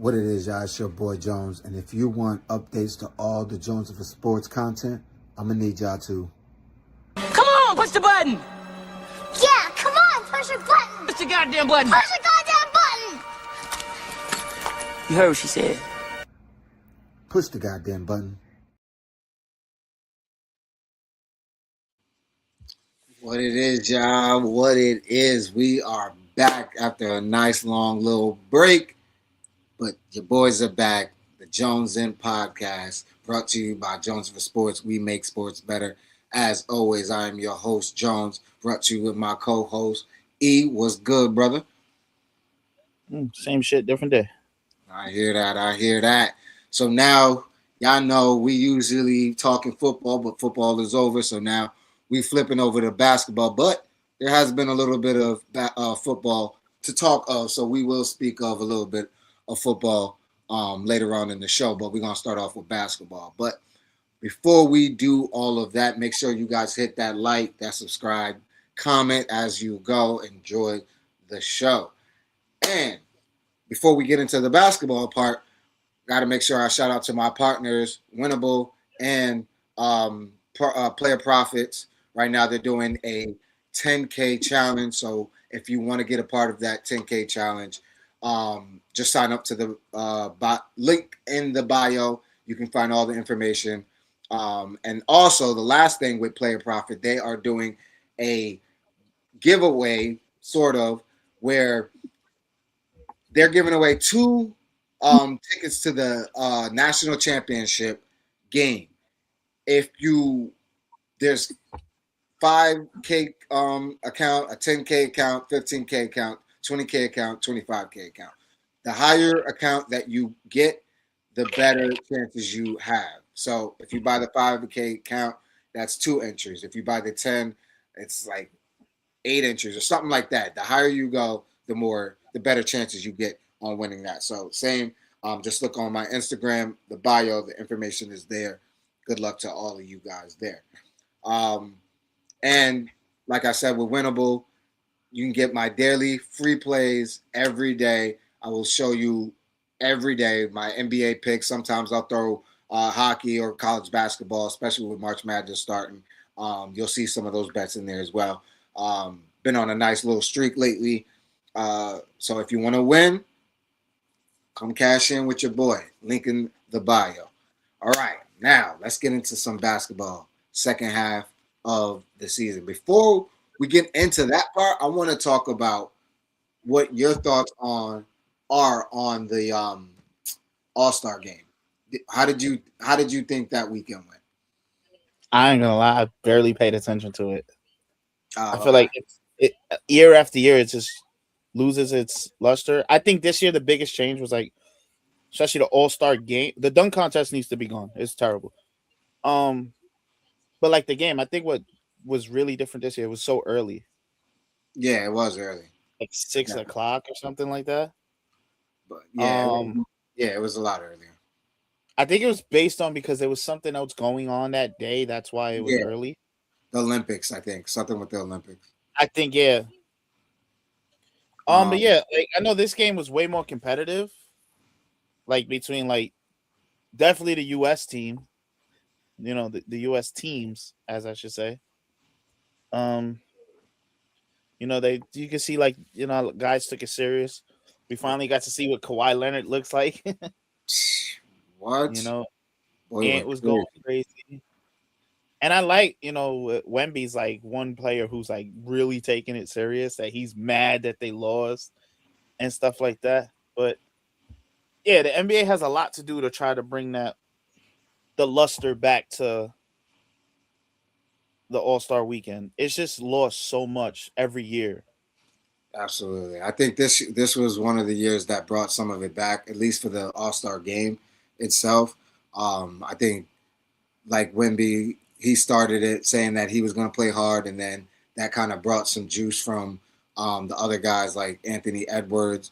What it is, y'all, it's your boy Jones. And if you want updates to all the Jones for Sports content, I'm going to need y'all to. Come on, push the button. Yeah, come on, push the button. Push the goddamn button. Push the goddamn button. You heard what she said. Push the goddamn button. What it is, y'all. What it is. We are back after a nice long little break. But your boys are back. The Jones In Podcast, brought to you by Jones for Sports. We make sports better. As always, I am your host, Jones, brought to you with my co-host, E. What's good, brother? Same shit, different day. I hear that. So now, y'all know we usually talking football, but football is over. So now we flipping over to basketball. But there has been a little bit of football to talk of. So we will speak of a little bit of football later on in the show. But we're going to start off with basketball. But before we do all of that, make sure you guys hit that like, that subscribe, comment as you go. Enjoy the show. And before we get into the basketball part, got to make sure I shout out to my partners, Winnable and Player Profits. Right now, they're doing a 10K challenge. So if you want to get a part of that 10K challenge, just sign up to the link in the bio. You can find all the information. And also, the last thing with Player Profit, they are doing a giveaway, sort of, where they're giving away 2 tickets to the national championship game. There's 5K account, a 10K account, 15K account, 20K account, 25K account. The higher account that you get, the better chances you have. So if you buy the 5K account, that's 2 entries. If you buy the 10, it's like 8 entries or something like that. The higher you go, the better chances you get on winning that. So same, just look on my Instagram, the bio, the information is there. Good luck to all of you guys there. And like I said, with Winnable, you can get my daily free plays every day. I will show you every day my NBA picks. Sometimes I'll throw hockey or college basketball, especially with March Madness starting. You'll see some of those bets in there as well. Been on a nice little streak lately. So if you want to win, come cash in with your boy. Link in the bio. All right, now let's get into some basketball. Second half of the season. Before we get into that part, I want to talk about what your thoughts are on the All-Star game. How did you think that weekend went? I ain't gonna lie, I barely paid attention to it. I feel Okay. like it year after year it just loses its luster. I think this year the biggest change was like, especially the All-Star game. The dunk contest needs to be gone. It's terrible. But like the game, I think what was really different this year was so early, Yeah, it was early, like 6 o'clock or something like that. but yeah, Um, it was a lot earlier. I think it was based on because there was something else going on that day. That's why it was Yeah. early. The Olympics, I think. Something with the Olympics. I think, yeah. But yeah, like I know this game was way more competitive. Like between like definitely the US team, the US teams, as I should say. You can see like, guys took it serious. We finally got to see what Kawhi Leonard looks like. What? Boy, Ant was going crazy. And I like, Wemby's like one player who's like really taking it serious, that he's mad that they lost and stuff like that. But yeah, the NBA has a lot to do to try to bring the luster back to the All-Star weekend. It's just lost so much every year. Absolutely. I think this was one of the years that brought some of it back, at least for the All-Star game itself. I think like Wemby, he started it saying that he was going to play hard, and then that kind of brought some juice from the other guys like Anthony Edwards,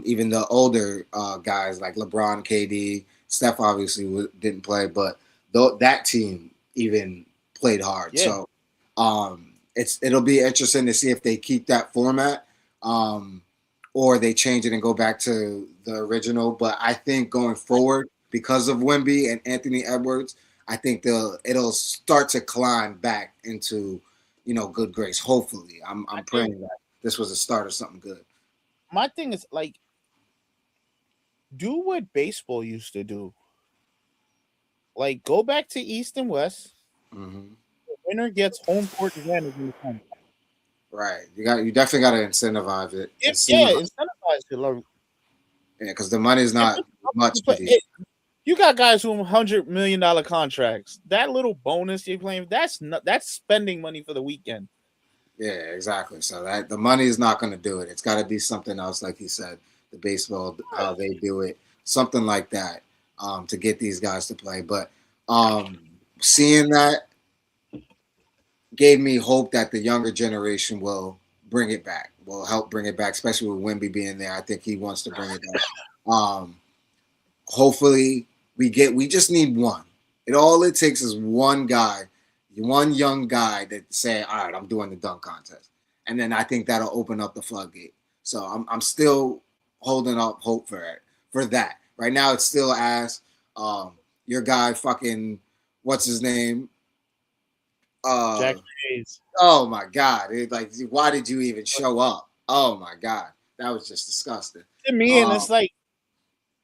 even the older guys like LeBron, KD, Steph obviously didn't play, but that team even played hard. Yeah. So it'll be interesting to see if they keep that format, or they change it and go back to the original. But I think going forward, because of Wemby and Anthony Edwards, I think it'll start to climb back into, good grace. Hopefully, I'm praying that this was a start of something good. My thing is like, do what baseball used to do. Like, go back to East and West. Mm-hmm. The winner gets home court advantage in the time. Right. You definitely got to incentivize it. Incentivize it. Like, yeah, because the money's not much. You got guys who have $100 million contracts. That little bonus you're playing, that's spending money for the weekend. Yeah, exactly. So that the money is not going to do it. It's got to be something else, like he said, the baseball, how they do it, something like that, to get these guys to play. But seeing that gave me hope that the younger generation will bring it back, will help bring it back, especially with Wemby being there. I think he wants to bring it back. Hopefully we just need one. All it takes is one guy, one young guy that say, all right, I'm doing the dunk contest. And then I think that'll open up the floodgate. So I'm still holding up hope for that. Right now it's still ass. Your guy fucking, what's his name? Jack Hayes. Oh my God. Why did you even show up? Oh my God. That was just disgusting. To me, and it's like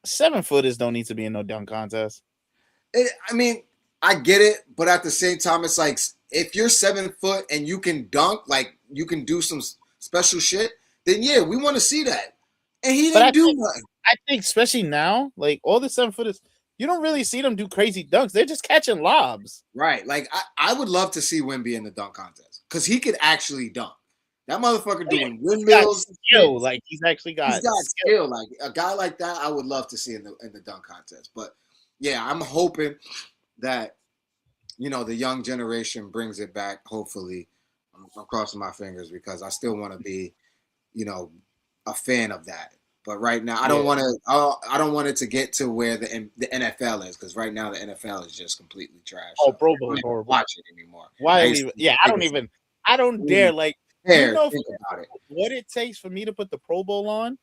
7-footers don't need to be in no dunk contest. I get it, but at the same time, it's like if you're 7 foot and you can dunk, like you can do some special shit, then yeah, we want to see that. And he didn't do nothing. I think, especially now, like all the 7-footers, you don't really see them do crazy dunks. They're just catching lobs. Right. Like I would love to see Wemby in the dunk contest because he could actually dunk. That motherfucker doing windmills. Skill, like he's got skill. Like a guy like that, I would love to see in the dunk contest. But yeah, I'm hoping that the young generation brings it back. Hopefully, I'm crossing my fingers because I still want to be, a fan of that. But right now, I don't want to. I don't want it to get to where the NFL is because right now the NFL is just completely trash. Oh, Pro Bowl, horrible. Watch it anymore. Why? I don't dare. Like, think about it. What it takes for me to put the Pro Bowl on?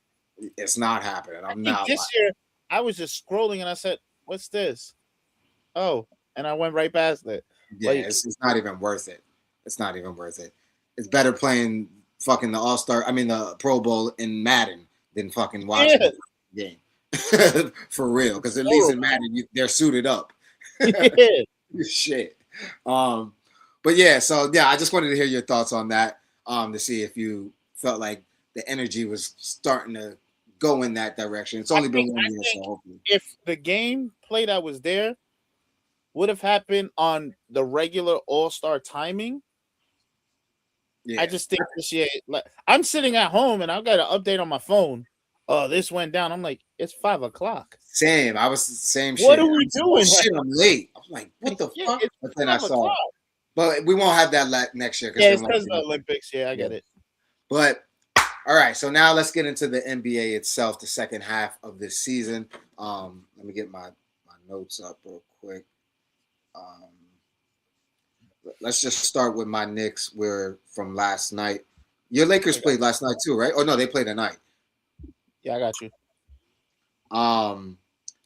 It's not happening. I'm not. This year, I was just scrolling and I said, "What's this?" Oh, and I went right past it. Yeah, it's not even worth it. It's not even worth it. It's better playing fucking the Pro Bowl in Madden than fucking watching the game. For real, because at least in Madden they're suited up. Shit. But yeah, so yeah, I just wanted to hear your thoughts on that. To see if you felt like the energy was starting to go in that direction. It's only been 1 year, so hopefully. If the game play that was there would have happened on the regular All-Star timing, I just think this year, like, I'm sitting at home and I've got an update on my phone. Oh, this went down. I'm like, it's 5:00. Same. I was the same shit. What are we doing? Shit, I'm late. I was like, what the fuck? But then I saw it. But we won't have that next year. Yeah, it's because of the Olympics. Yeah, I get it. But all right, so now let's get into the NBA itself, the second half of this season. Let me get my notes up real quick. Let's just start with my Knicks. From last night. Your Lakers played last night too, right? Oh no, they played tonight. Yeah, I got you.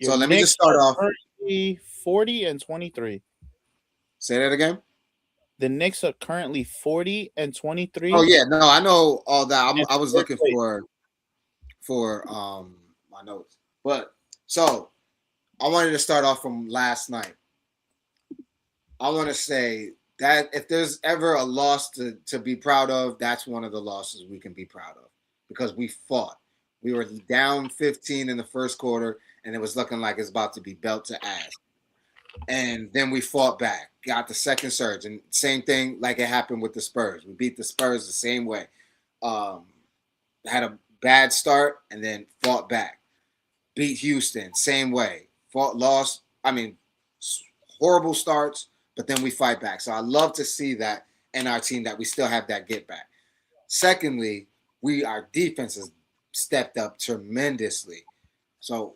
So let me just start off. 40-23. Say that again. The Knicks are currently 40-23. Oh yeah, no, I know all that. I was looking for my notes, but so I wanted to start off from last night. I want to say that if there's ever a loss to be proud of, that's one of the losses we can be proud of because we fought. We were down 15 in the first quarter, and it was looking like it's about to be belt to ass. And then we fought back, got the second surge, and same thing like it happened with the Spurs. We beat the Spurs the same way. Had a bad start and then fought back. Beat Houston, same way. Lost. Horrible starts, but then we fight back. So I love to see that in our team that we still have that get back. Secondly, our defense has stepped up tremendously. So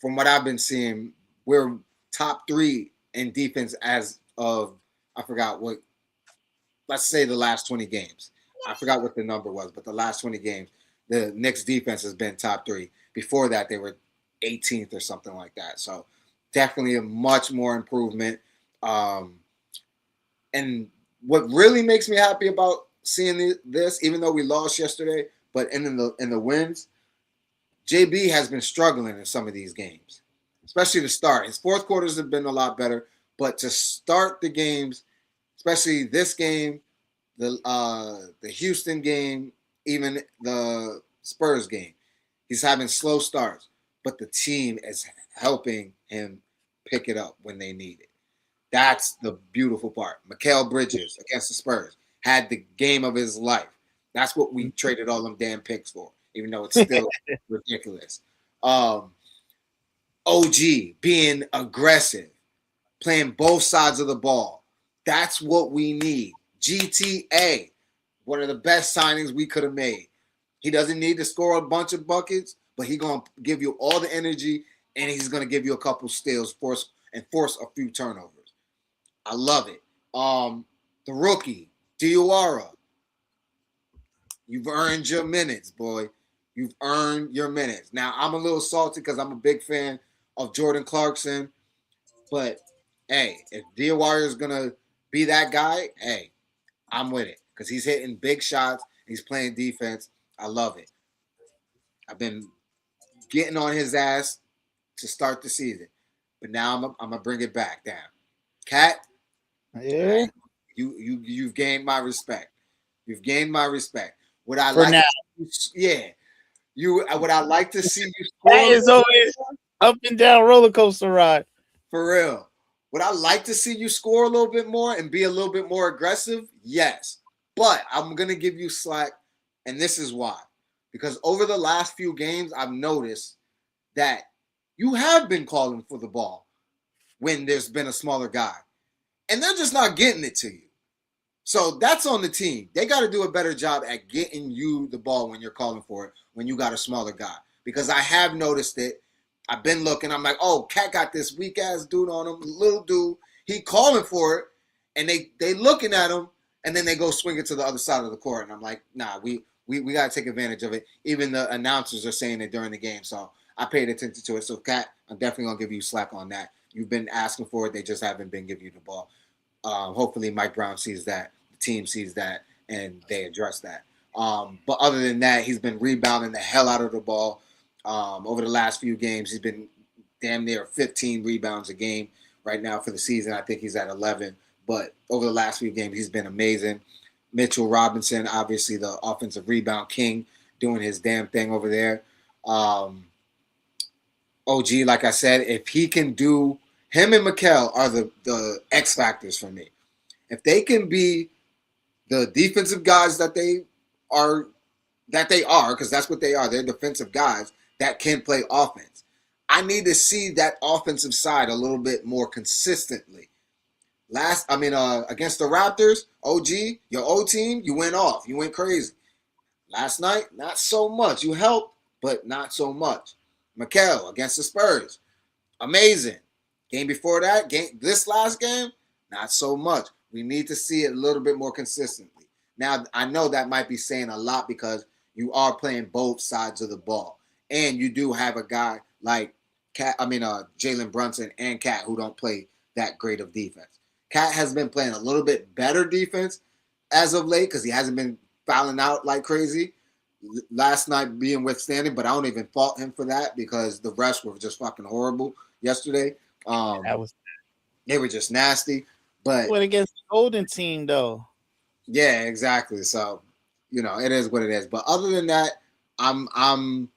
from what I've been seeing, we're top 3 in defense as of, I forgot what, let's say the last 20 games. I forgot what the number was, but the last 20 games, the Knicks defense has been top 3. Before that, they were 18th or something like that. So definitely a much more improvement. And what really makes me happy about seeing this, even though we lost yesterday, but in the wins, JB has been struggling in some of these games, especially to start. His fourth quarters have been a lot better, but to start the games, especially this game, the Houston game, even the Spurs game, he's having slow starts, but the team is helping him pick it up when they need it. That's the beautiful part. Mikal Bridges against the Spurs had the game of his life. That's what we traded all them damn picks for, even though it's still ridiculous. OG being aggressive, playing both sides of the ball. That's what we need. GTA, one of the best signings we could have made. He doesn't need to score a bunch of buckets, but he's going to give you all the energy, and he's going to give you a couple steals, force a few turnovers. I love it. The rookie, Diawara. You've earned your minutes, boy. You've earned your minutes. Now, I'm a little salty because I'm a big fan of Jordan Clarkson. But, hey, if Diawara is going to be that guy, hey, I'm with it. Because he's hitting big shots. He's playing defense. I love it. I've been getting on his ass to start the season. But now I'm going to bring it back down. Cat, Yeah. You've gained my respect. You've gained my respect. What I For like, now. What I like to see you score. That is always up and down roller coaster ride. For real. Would I like to see you score a little bit more and be a little bit more aggressive? Yes. But I'm going to give you slack, and this is why. Because over the last few games, I've noticed that you have been calling for the ball when there's been a smaller guy. And they're just not getting it to you. So that's on the team. They got to do a better job at getting you the ball when you're calling for it, when you got a smaller guy. Because I have noticed it. I've been looking. I'm like, oh, Cat got this weak-ass dude on him, little dude. He calling for it, and they looking at him, and then they go swing it to the other side of the court. And I'm like, nah, we got to take advantage of it. Even the announcers are saying it during the game. So I paid attention to it. So, Cat, I'm definitely going to give you slack on that. You've been asking for it. They just haven't been giving you the ball. Hopefully Mike Brown sees that. The team sees that, and they address that. But other than that, he's been rebounding the hell out of the ball. Over the last few games, he's been damn near 15 rebounds a game right now for the season. I think he's at 11. But over the last few games, he's been amazing. Mitchell Robinson, obviously the offensive rebound king, doing his damn thing over there. OG, like I said, if he can do – him and Mikal are the X factors for me. If they can be the defensive guys that they are, because that's what they are. They're defensive guys that can play offense. I need to see that offensive side a little bit more consistently. Against the Raptors, OG, your old team, you went off. You went crazy. Last night, not so much. You helped, but not so much. Mikal against the Spurs, amazing. Game before that, this last game, not so much. We need to see it a little bit more consistently. Now, I know that might be saying a lot because you are playing both sides of the ball. And you do have a guy like Jalen Brunson and Cat who don't play that great of defense. Cat has been playing a little bit better defense as of late because he hasn't been fouling out like crazy. Last night being withstanding, but I don't even fault him for that because the refs were just fucking horrible yesterday. They were just nasty. But went against the Golden team, though. Yeah, exactly. So, it is what it is. But other than that, I'm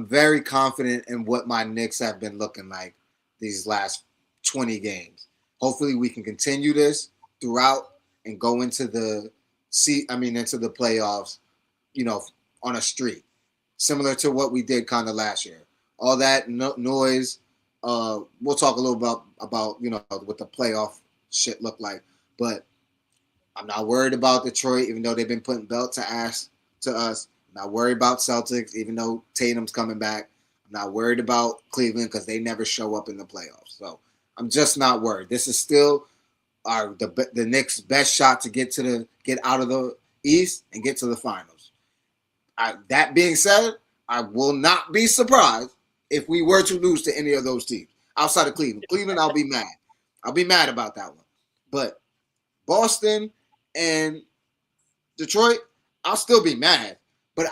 very confident in what my Knicks have been looking like these last 20 games. Hopefully, we can continue this throughout and go into the playoffs, on a streak, similar to what we did kind of last year. All that noise. We'll talk a little about what the playoff shit look like, but I'm not worried about Detroit, even though they've been putting belt to ass to us. I'm not worried about Celtics, even though Tatum's coming back. I'm not worried about Cleveland because they never show up in the playoffs. So I'm just not worried. This is still the Knicks' best shot to get out of the East and get to the finals. That being said, I will not be surprised if we were to lose to any of those teams outside of Cleveland. Cleveland, I'll be mad. I'll be mad about that one. But Boston and Detroit, I'll still be mad. But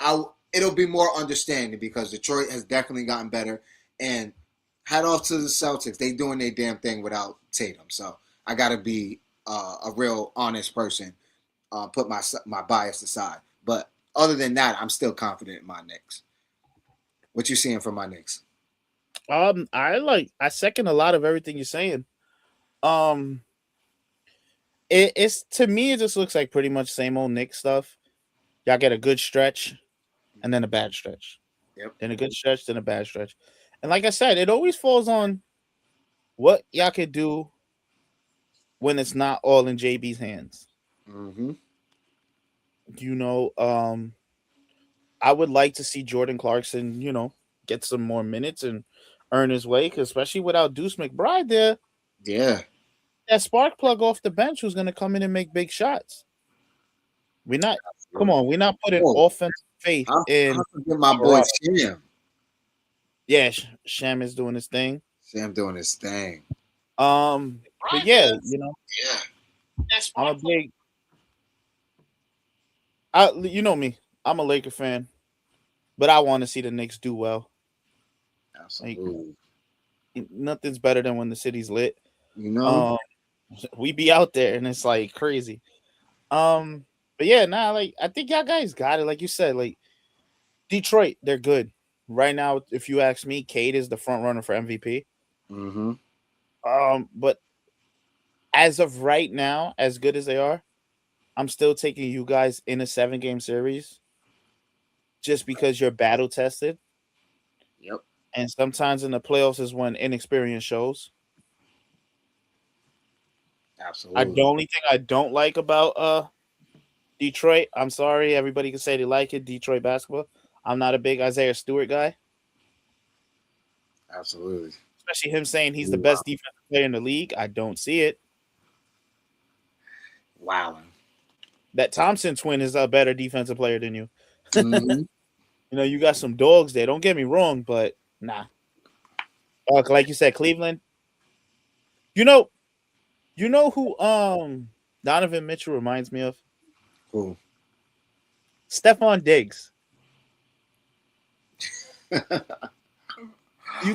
it'll be more understanding because Detroit has definitely gotten better. And hat off to the Celtics. They doing their damn thing without Tatum. So I got to be a real honest person. Put my bias aside. But other than that, I'm still confident in my Knicks. What you seeing from my Knicks? I second a lot of everything you're saying. It's to me, it just looks like pretty much same old Knicks stuff. Y'all get a good stretch, and then a bad stretch. Yep. Then a good stretch, then a bad stretch. And like I said, it always falls on what y'all could do when it's not all in JB's hands. Mm-hmm. I would like to see Jordan Clarkson, get some more minutes and earn his way, because especially without Deuce McBride there, Yeah. that spark plug off the bench who's going to come in and make big shots. We're not putting offensive faith in. I'm forgetting my boy Sham. Yeah, Sham is doing his thing. Sham doing his thing. But yeah, Yeah. I'm a big. You know me, I'm a Laker fan, but I want to see the Knicks do well. Absolutely. Nothing's better than when the city's lit. We be out there and it's like crazy. But yeah, I think y'all guys got it. Like you said, like Detroit, they're good right now. If you ask me, Cade is the front runner for MVP. Mm-hmm. But as of right now, as good as they are, I'm still taking you guys in a 7-game series, just because you're battle tested. Yep. And sometimes in the playoffs is when inexperience shows. Absolutely. The only thing I don't like about Detroit, I'm sorry, everybody can say they like it, Detroit basketball. I'm not a big Isaiah Stewart guy. Absolutely. Especially him saying he's the best defensive player in the league. I don't see it. Wow. That Thompson twin is a better defensive player than you. Mm-hmm. You got some dogs there. Don't get me wrong, but nah. Like you said, Cleveland. You know who Donovan Mitchell reminds me of? Cool. Stephon Diggs. You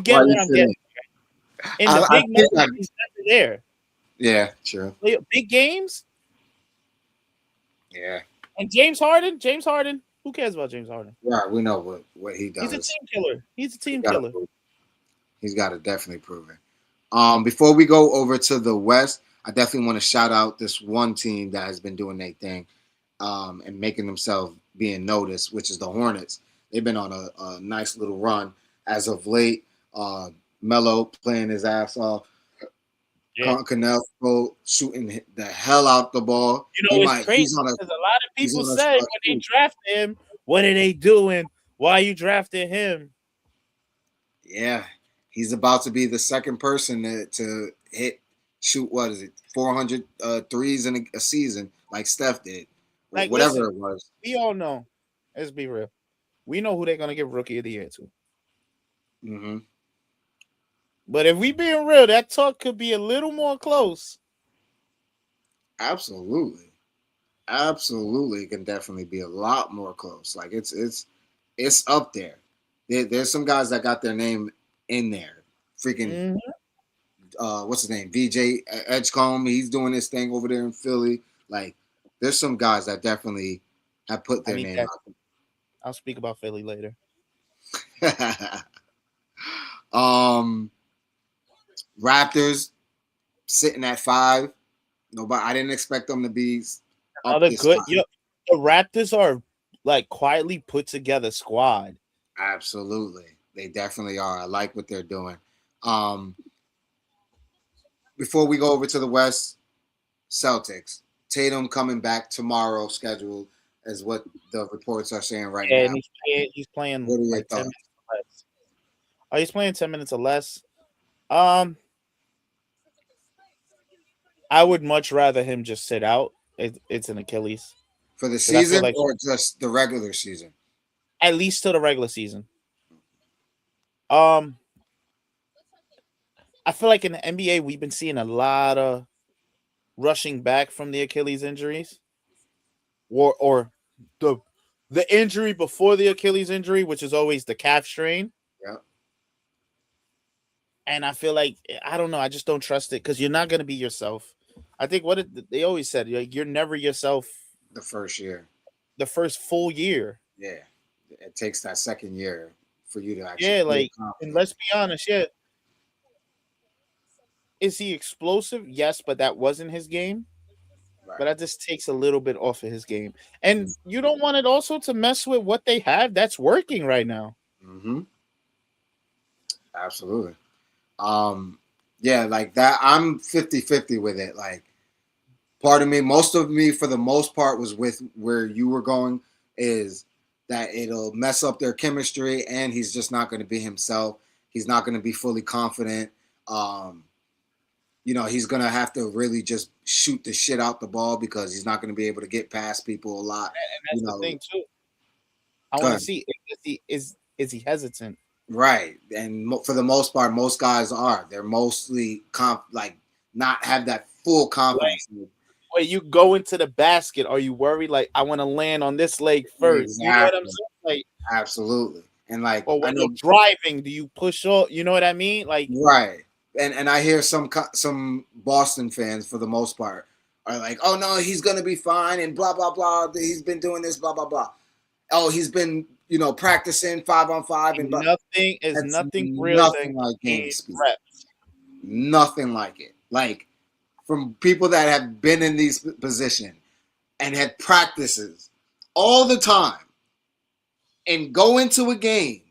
get what I'm getting. In the big moments, he's never there. Yeah, true. Big games. Yeah. And James Harden. Who cares about James Harden? Right, we know what he does. He's a team killer. He's got to definitely prove it. Before we go over to the West, I definitely want to shout out this one team that has been doing their thing and making themselves being noticed, which is the Hornets. They've been on a nice little run as of late. Melo playing his ass off. Yeah. Canelo shooting the hell out the ball. It's crazy because a lot of people say when they drafted him, what are they doing? Why you drafted him? Yeah, he's about to be the second person to shoot, 400 threes in a season like Steph did. Whatever it was. We all know. Let's be real. We know who they're going to give Rookie of the Year to. Mm-hmm. But if we being real, that talk could be a little more close. Absolutely. It can definitely be a lot more close. Like it's up there. There's some guys that got their name in there. Freaking what's his name? VJ Edgecombe. He's doing his thing over there in Philly. Like there's some guys that definitely have put their name out there. I'll speak about Philly later. Raptors sitting at 5. I didn't expect them to be another good. The Raptors are like quietly put together squad. Absolutely, they definitely are. I like what they're doing. Before we go over to the West, Celtics. Tatum coming back tomorrow, scheduled is what the reports are saying right now. And he's playing What are your like 10 thoughts? minutes or less. He's playing 10 minutes or less. I would much rather him just sit out. It's an Achilles For the season or just the regular season? at least till the regular season. I feel like in the NBA we've been seeing a lot of rushing back from the Achilles injuries, or the injury before the Achilles injury, which is always the calf strain. Yeah. And I feel like I don't know. I just don't trust it because you're not going to be yourself. I think they always said, like, you're never yourself The first year. the first full year. Yeah. It takes that second year for you to actually. Yeah, feel like, confident. and let's be honest. Yeah, is he explosive? Yes, but that wasn't his game. Right. But that just takes a little bit off of his game, and you don't want it also to mess with what they have that's working right now. Mm-hmm. Absolutely. Yeah, like that. I'm 50-50 with it. Like, part of me, most of me, for the most part, was with where you were going, is that it'll mess up their chemistry, and he's just not going to be himself. He's not going to be fully confident. He's going to have to really just shoot the shit out the ball because he's not going to be able to get past people a lot. And that's the thing too. I want to see is he hesitant? Right, and for the most part, most guys are. They're mostly not have that full confidence. When you go into the basket, are you worried? Like, I want to land on this leg first. Exactly. You know what I'm saying? Like, absolutely. And like, or when you're driving, do you push off? You know what I mean? Like, right. And I hear some Boston fans, for the most part, are like, "Oh no, he's gonna be fine," and blah blah blah. He's been doing this, blah blah blah. Oh, he's been practicing 5-on-5 and nothing real nothing like game speed. Reps. Nothing like it. Like, from people that have been in these positions and had practices all the time and go into a game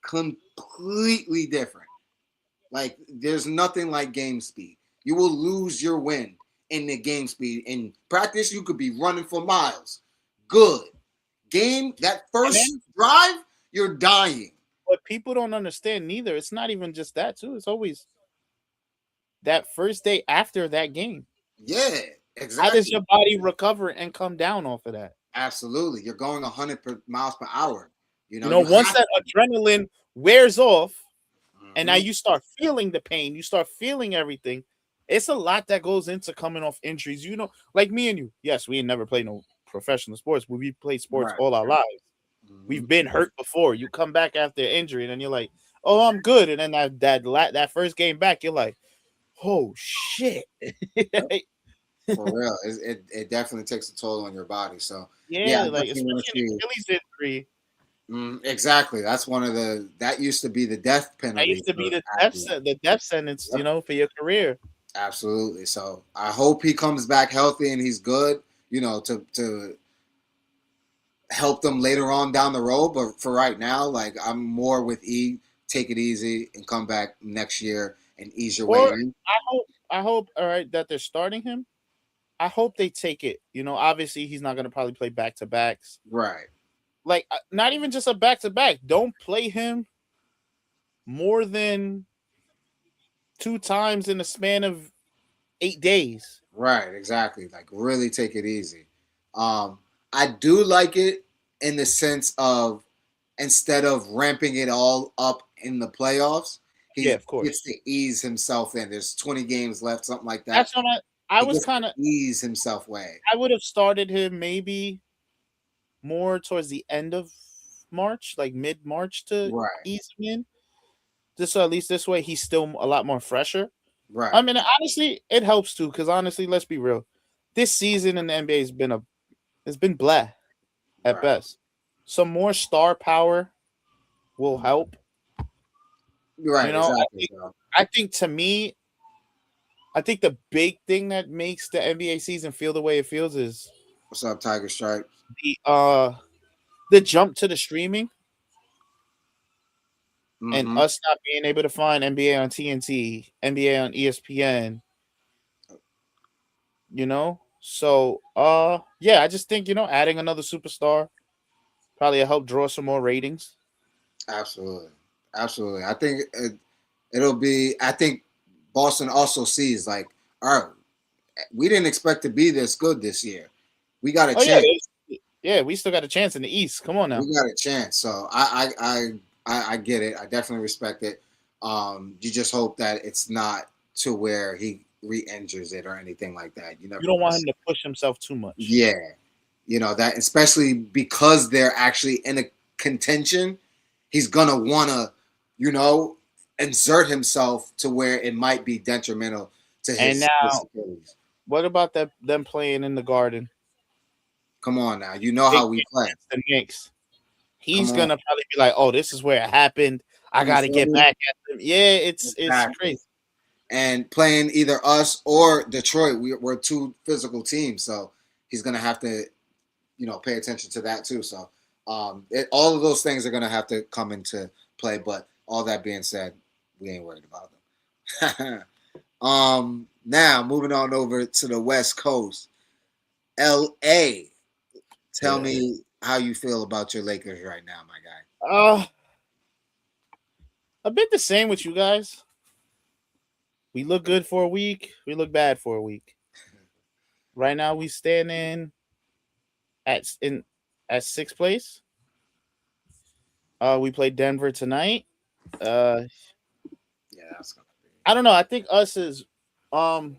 completely different. Like, there's nothing like game speed. You will lose your wind in the game speed. In practice, you could be running for miles. Good. Game, that first drive, you're dying. But people don't understand neither. It's not even just that, too. It's always that first day after that game. Yeah, exactly. How does your body recover and come down off of that? Absolutely. You're going 100 miles per hour. Once that adrenaline wears off, and now you start feeling the pain, you start feeling everything. It's a lot that goes into coming off injuries. Like me and you. Yes, we ain't never played no professional sports, but we played sports all our lives. Mm-hmm. We've been hurt before. You come back after injury, and then you're like, "Oh, I'm good." And then that first game back, you're like, "Oh shit!" For real, it definitely takes a toll on your body. So yeah, like especially Achilles injury. Exactly. That's that used to be the death penalty. That used to be the death sentence, for your career. Absolutely. So I hope he comes back healthy and he's good, to help them later on down the road. But for right now, like, I'm more with E. Take it easy and come back next year and ease your way in. I hope, all right, that they're starting him. I hope they take it. Obviously he's not going to probably play back-to-backs. Right. Like, not even just a back-to-back. Don't play him more than 2 times in the span of 8 days. Right, exactly. Like, really take it easy. I do like it in the sense of, instead of ramping it all up in the playoffs, he gets to ease himself in. There's 20 games left, something like that. That's what I was kind of ease himself way. I would have started him maybe more towards the end of March, like mid-March, to ease him in. Just so at least this way he's still a lot more fresher. Right. I mean, honestly, it helps too, because honestly, let's be real. This season in the NBA has been blah at best. Some more star power will help. Right. Exactly. I think to me, the big thing that makes the NBA season feel the way it feels is, what's up, Tiger Stripe? The jump to the streaming, and us not being able to find NBA on TNT, NBA on ESPN. So I just think adding another superstar probably help draw some more ratings. Absolutely. I think it'll be. I think Boston also sees, like, all right, we didn't expect to be this good this year. We got to change. Yeah, we still got a chance in the East. Come on now. We got a chance. So I get it. I definitely respect it. You just hope that it's not to where he re-injures it or anything like that. You never You don't want wanna him to push himself too much. Yeah. That especially because they're actually in a contention, he's gonna wanna, insert himself to where it might be detrimental to And his now- abilities. What about them playing in the Garden? Come on now. You know how we play. Against the Knicks. He's Come on. gonna probably be like, "Oh, this is where it happened. I got to get Mhm. back at them." Yeah, it's Exactly. crazy. And playing either us or Detroit, we're two physical teams, so he's gonna have to, pay attention to that too. So, all of those things are gonna have to come into play. But all that being said, we ain't worried about them. Now moving on over to the West Coast, L.A. Tell me how you feel about your Lakers right now, my guy. A bit the same with you guys. We look good for a week. We look bad for a week. Right now, we standing at sixth place. We play Denver tonight. Yeah, that's gonna be. I don't know. I think us is we're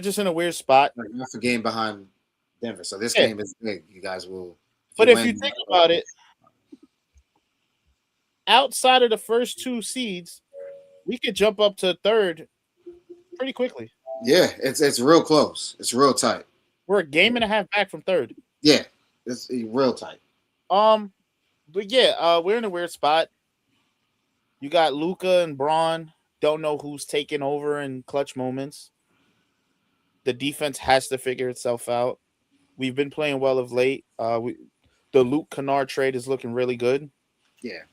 just in a weird spot. That's a game behind Denver, so this Yeah. game is big. You guys will. But if win, you think about it, outside of the first two seeds, we could jump up to third pretty quickly. yeah, it's real close. It's real tight. We're a game and a half back from third. Yeah, it's real tight. But yeah, we're in a weird spot. You got Luka and Braun. Don't know who's taking over in clutch moments. The defense has to figure itself out. We've been playing well of late. The Luke Kennard trade is looking really good. Yeah,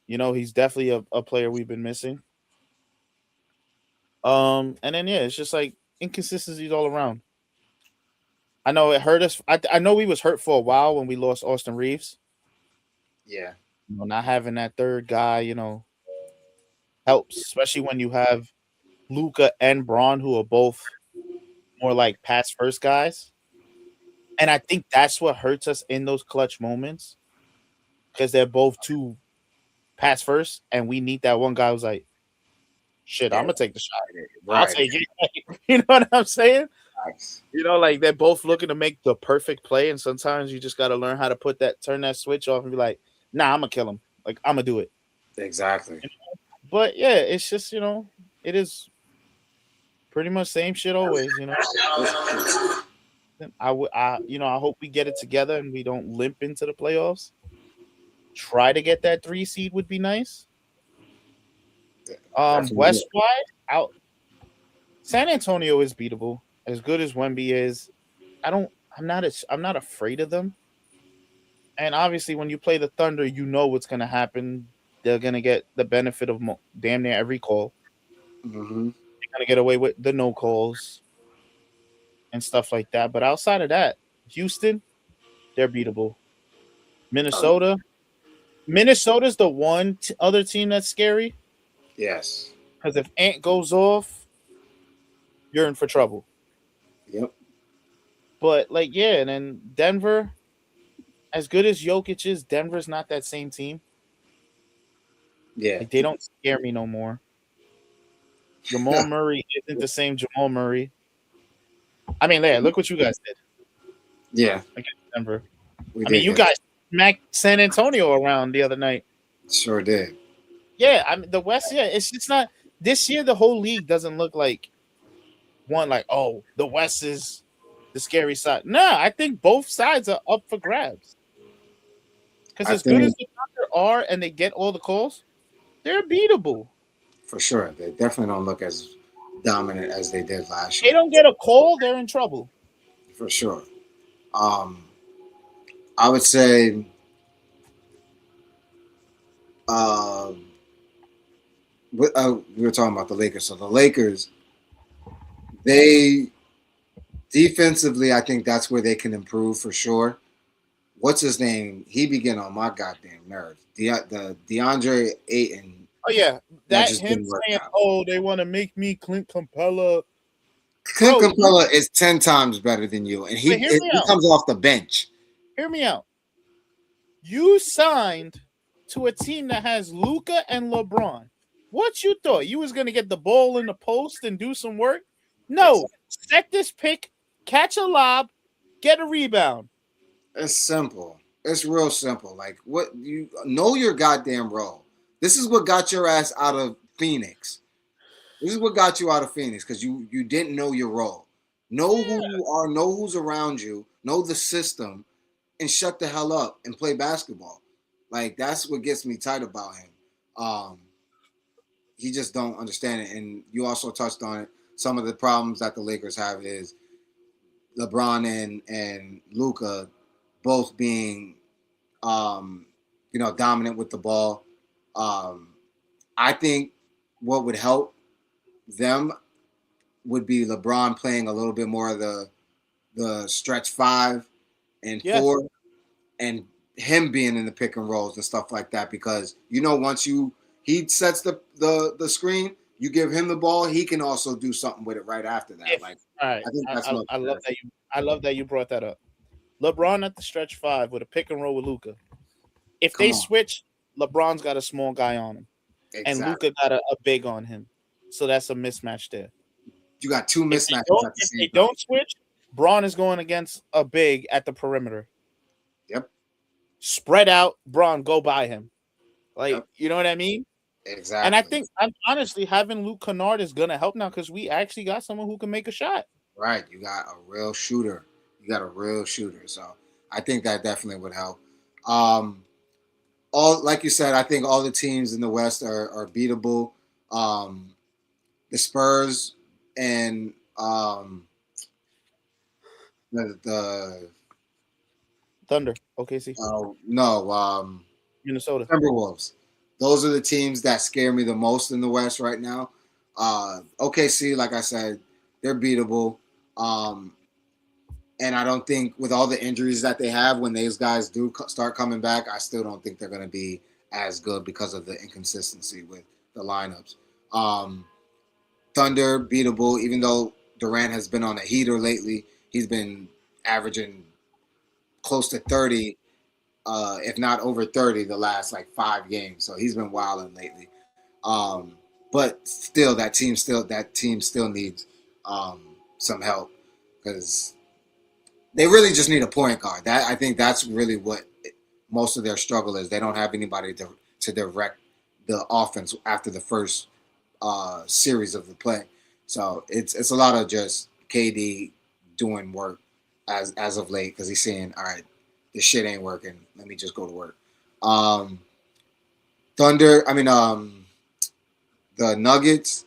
He's definitely a player we've been missing. And then it's just like inconsistencies all around. I know it hurt us. I know we was hurt for a while when we lost Austin Reeves. yeah, Not having that third guy, helps, especially when you have Luka and Braun, who are both more like pass first guys. And I think that's what hurts us in those clutch moments because they're both two pass first, and we need that one guy who's like, shit, I'm gonna take the shot. I'll right. take it. You know what I'm saying? Nice. Like they're both looking to make the perfect play, and sometimes you just got to learn how to turn that switch off and be like, nah, I'm gonna kill him. Like I'm gonna do it. Exactly. But yeah, it's just it is pretty much same shit always. I hope we get it together and we don't limp into the playoffs. Try to get that 3 seed would be nice. West wide out. San Antonio is beatable. As good as Wemby is, I'm not afraid of them. And obviously, when you play the Thunder, you know what's going to happen. They're going to get the benefit of damn near every call. Mm-hmm. They're going to get away with the no calls and stuff like that. But outside of that, Houston, they're beatable. Minnesota's the one other team that's scary. Yes. Because if Ant goes off, you're in for trouble. Yep. But and then Denver, as good as Jokic is, Denver's not that same team. Yeah. They don't scare me no more. Jamal Murray isn't the same Jamal Murray. I mean, look what you guys did. Yeah. Against Denver. You guys smacked San Antonio around the other night. Sure did. Yeah, the West, it's not this year. The whole league doesn't look like one the West is the scary side. Nah, I think both sides are up for grabs. Because as good as the Thunder are and they get all the calls, they're beatable. For sure. They definitely don't look as dominant as they did last year. They don't get a call, they're in trouble. For sure. I would say we were talking about the Lakers. So the Lakers, they defensively, I think that's where they can improve for sure. What's his name? He be getting on my goddamn nerves. The DeAndre Ayton. Oh yeah, that just him didn't work saying, out. "Oh, they want to make me Clint Capella." Clint Bro, Capella is 10 times better than you, and he But hear me out. comes off the bench. Hear me out. You signed to a team that has Luka and LeBron. What you thought? You was gonna get the ball in the post and do some work? No. Set this pick, catch a lob, get a rebound. It's simple. It's real simple. Like, what you know your goddamn role. This is what got your ass out of Phoenix. This is what got you out of Phoenix because you didn't know your role. Know who you are, know who's around you, know the system, and shut the hell up and play basketball. Like, that's what gets me tight about him. He just don't understand it. And you also touched on it. Some of the problems that the Lakers have is LeBron and Luka both being dominant with the ball. I think what would help them would be LeBron playing a little bit more of the stretch 5 and 4, and him being in the pick and rolls and stuff like that. Because once he sets the screen, you give him the ball, he can also do something with it right after that. All right, I love that you brought that up. LeBron at the stretch 5 with a pick and roll with Luka. If they switch, LeBron's got a small guy on him, and Luka got a big on him. So that's a mismatch there. You got two mismatches. If they don't switch, Braun is going against a big at the perimeter. Yep. Spread out, Braun, go by him. You know what I mean? Exactly. And I think, honestly, having Luke Kennard is going to help now because we actually got someone who can make a shot. Right. You got a real shooter. So I think that definitely would help. Like you said, I think all the teams in the West are beatable. The Spurs and the Thunder, OKC. Minnesota. Timberwolves. Those are the teams that scare me the most in the West right now. OKC, like I said, they're beatable. And I don't think with all the injuries that they have, when those guys do start coming back, I still don't think they're going to be as good because of the inconsistency with the lineups. Thunder, beatable, even though Durant has been on a heater lately. He's been averaging close to 30, if not over 30, the last 5 games. So he's been wilding lately. But still, that team still needs some help because they really just need a point guard. I think that's really what most of their struggle is. They don't have anybody to direct the offense after the first series of the play. So it's a lot of just KD doing work as of late because he's saying, all right, this shit ain't working. Let me just go to work. The Nuggets,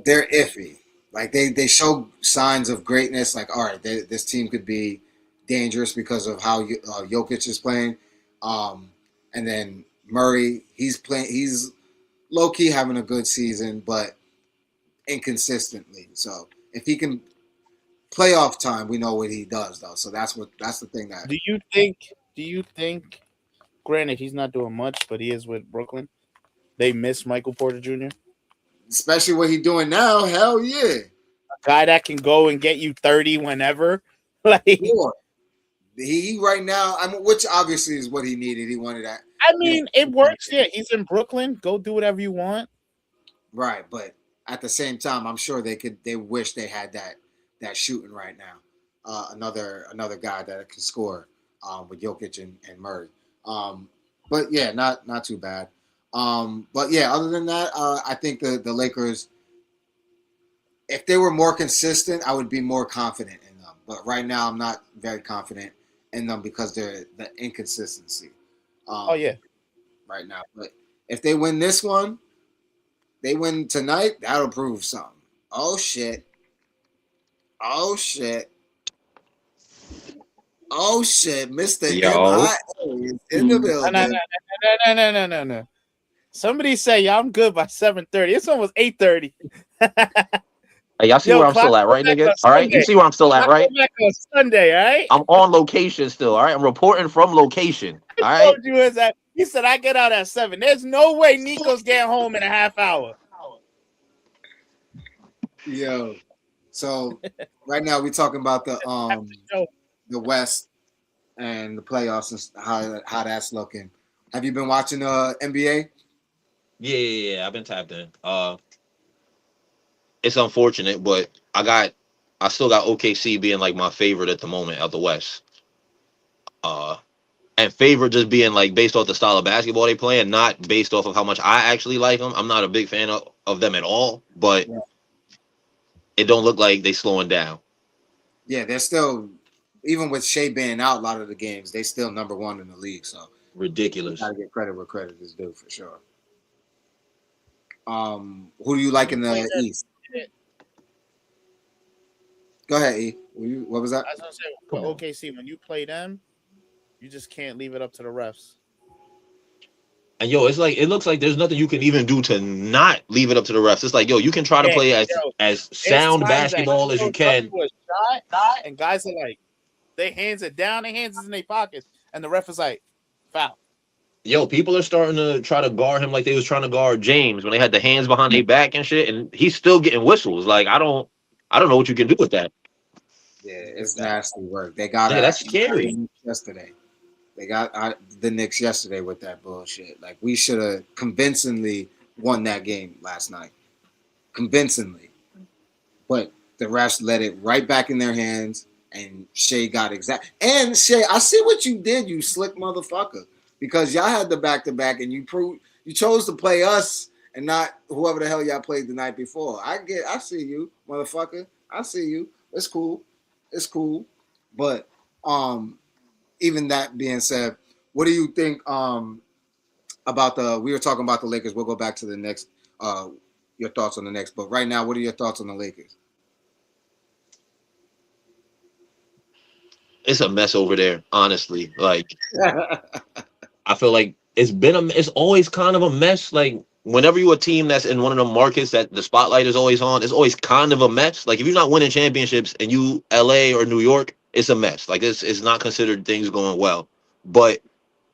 they're iffy. They show signs of greatness. All right, this team could be dangerous because of how Jokic is playing. And then Murray, he's low-key having a good season, but inconsistently. So if he can playoff time, we know what he does, though. So that's the thing that. Do you think? Granted, he's not doing much, but he is with Brooklyn. They miss Michael Porter Jr. Especially what he's doing now. Hell yeah, a guy that can go and get you 30 whenever. Sure. He right now, which obviously is what he needed. He wanted that. It works. Yeah, he's in Brooklyn. Go do whatever you want. Right, but at the same time, I'm sure they wish they had that shooting right now. Another guy that can score with Jokic and Murray. But yeah, not too bad. But yeah, other than that, I think the Lakers, if they were more consistent, I would be more confident in them. But right now, I'm not very confident in them because they're the inconsistency. Right now. But if they win this one, they win tonight, that'll prove something. Oh shit, Mr. MIA is in the building. No. Somebody say, I'm good by 7:30. It's almost 8:30. Hey, y'all see where I'm still at, right, nigga? All right, you see where I'm still at, right? Back on Sunday, all right? I'm on location still, all right? I'm reporting from location, all I right? told you is that he said I get out at 7. There's no way Nico's getting home in a half hour. Yo. So right now we're talking about the West and the playoffs and how that's looking. Have you been watching NBA? Yeah. I've been tapped in. It's unfortunate, but I still got OKC being like my favorite at the moment out the West. Uh, and favorite just being like based off the style of basketball they play, and not based off of how much I actually like them. I'm not a big fan of them at all, but Yeah. it don't look like they slowing down. Yeah, they're still, even with Shea being out a lot of the games, they still number one in the league. So Ridiculous. gotta get credit where credit is due for sure. Who do you like in the East? Go ahead, E. What was that? I was gonna say for OKC, when you play them, you just can't leave it up to the refs. And yo, it's like it looks like there's nothing you can even do to not leave it up to the refs. It's like, yo, you can try to play as sound basketball as you can. And guys are like, their hands are down, their hands is in their pockets, and the ref is like, foul. Yo, people are starting to try to guard him like they was trying to guard James when they had the hands behind their back and shit, and he's still getting whistles. Like I don't know what you can do with that. Yeah, it's nasty work. They got that's scary. Yesterday, they got the Knicks yesterday with that bullshit. Like we should have convincingly won that game last night, convincingly, but the refs let it right back in their hands, and Shea got exact. And Shea, I see what you did, you slick motherfucker, because y'all had the back-to-back, and you chose to play us and not whoever the hell y'all played the night before. I see you, motherfucker. I see you. It's cool. But even that being said, what do you think about we were talking about the Lakers. We'll go back to the next your thoughts on the next, but right now, what are your thoughts on the Lakers? It's a mess over there, honestly. Like I feel like it's always kind of a mess. Like whenever you're a team that's in one of the markets that the spotlight is always on, it's always kind of a mess. Like if you're not winning championships and you LA or New York, it's a mess. Like it's not considered things going well. But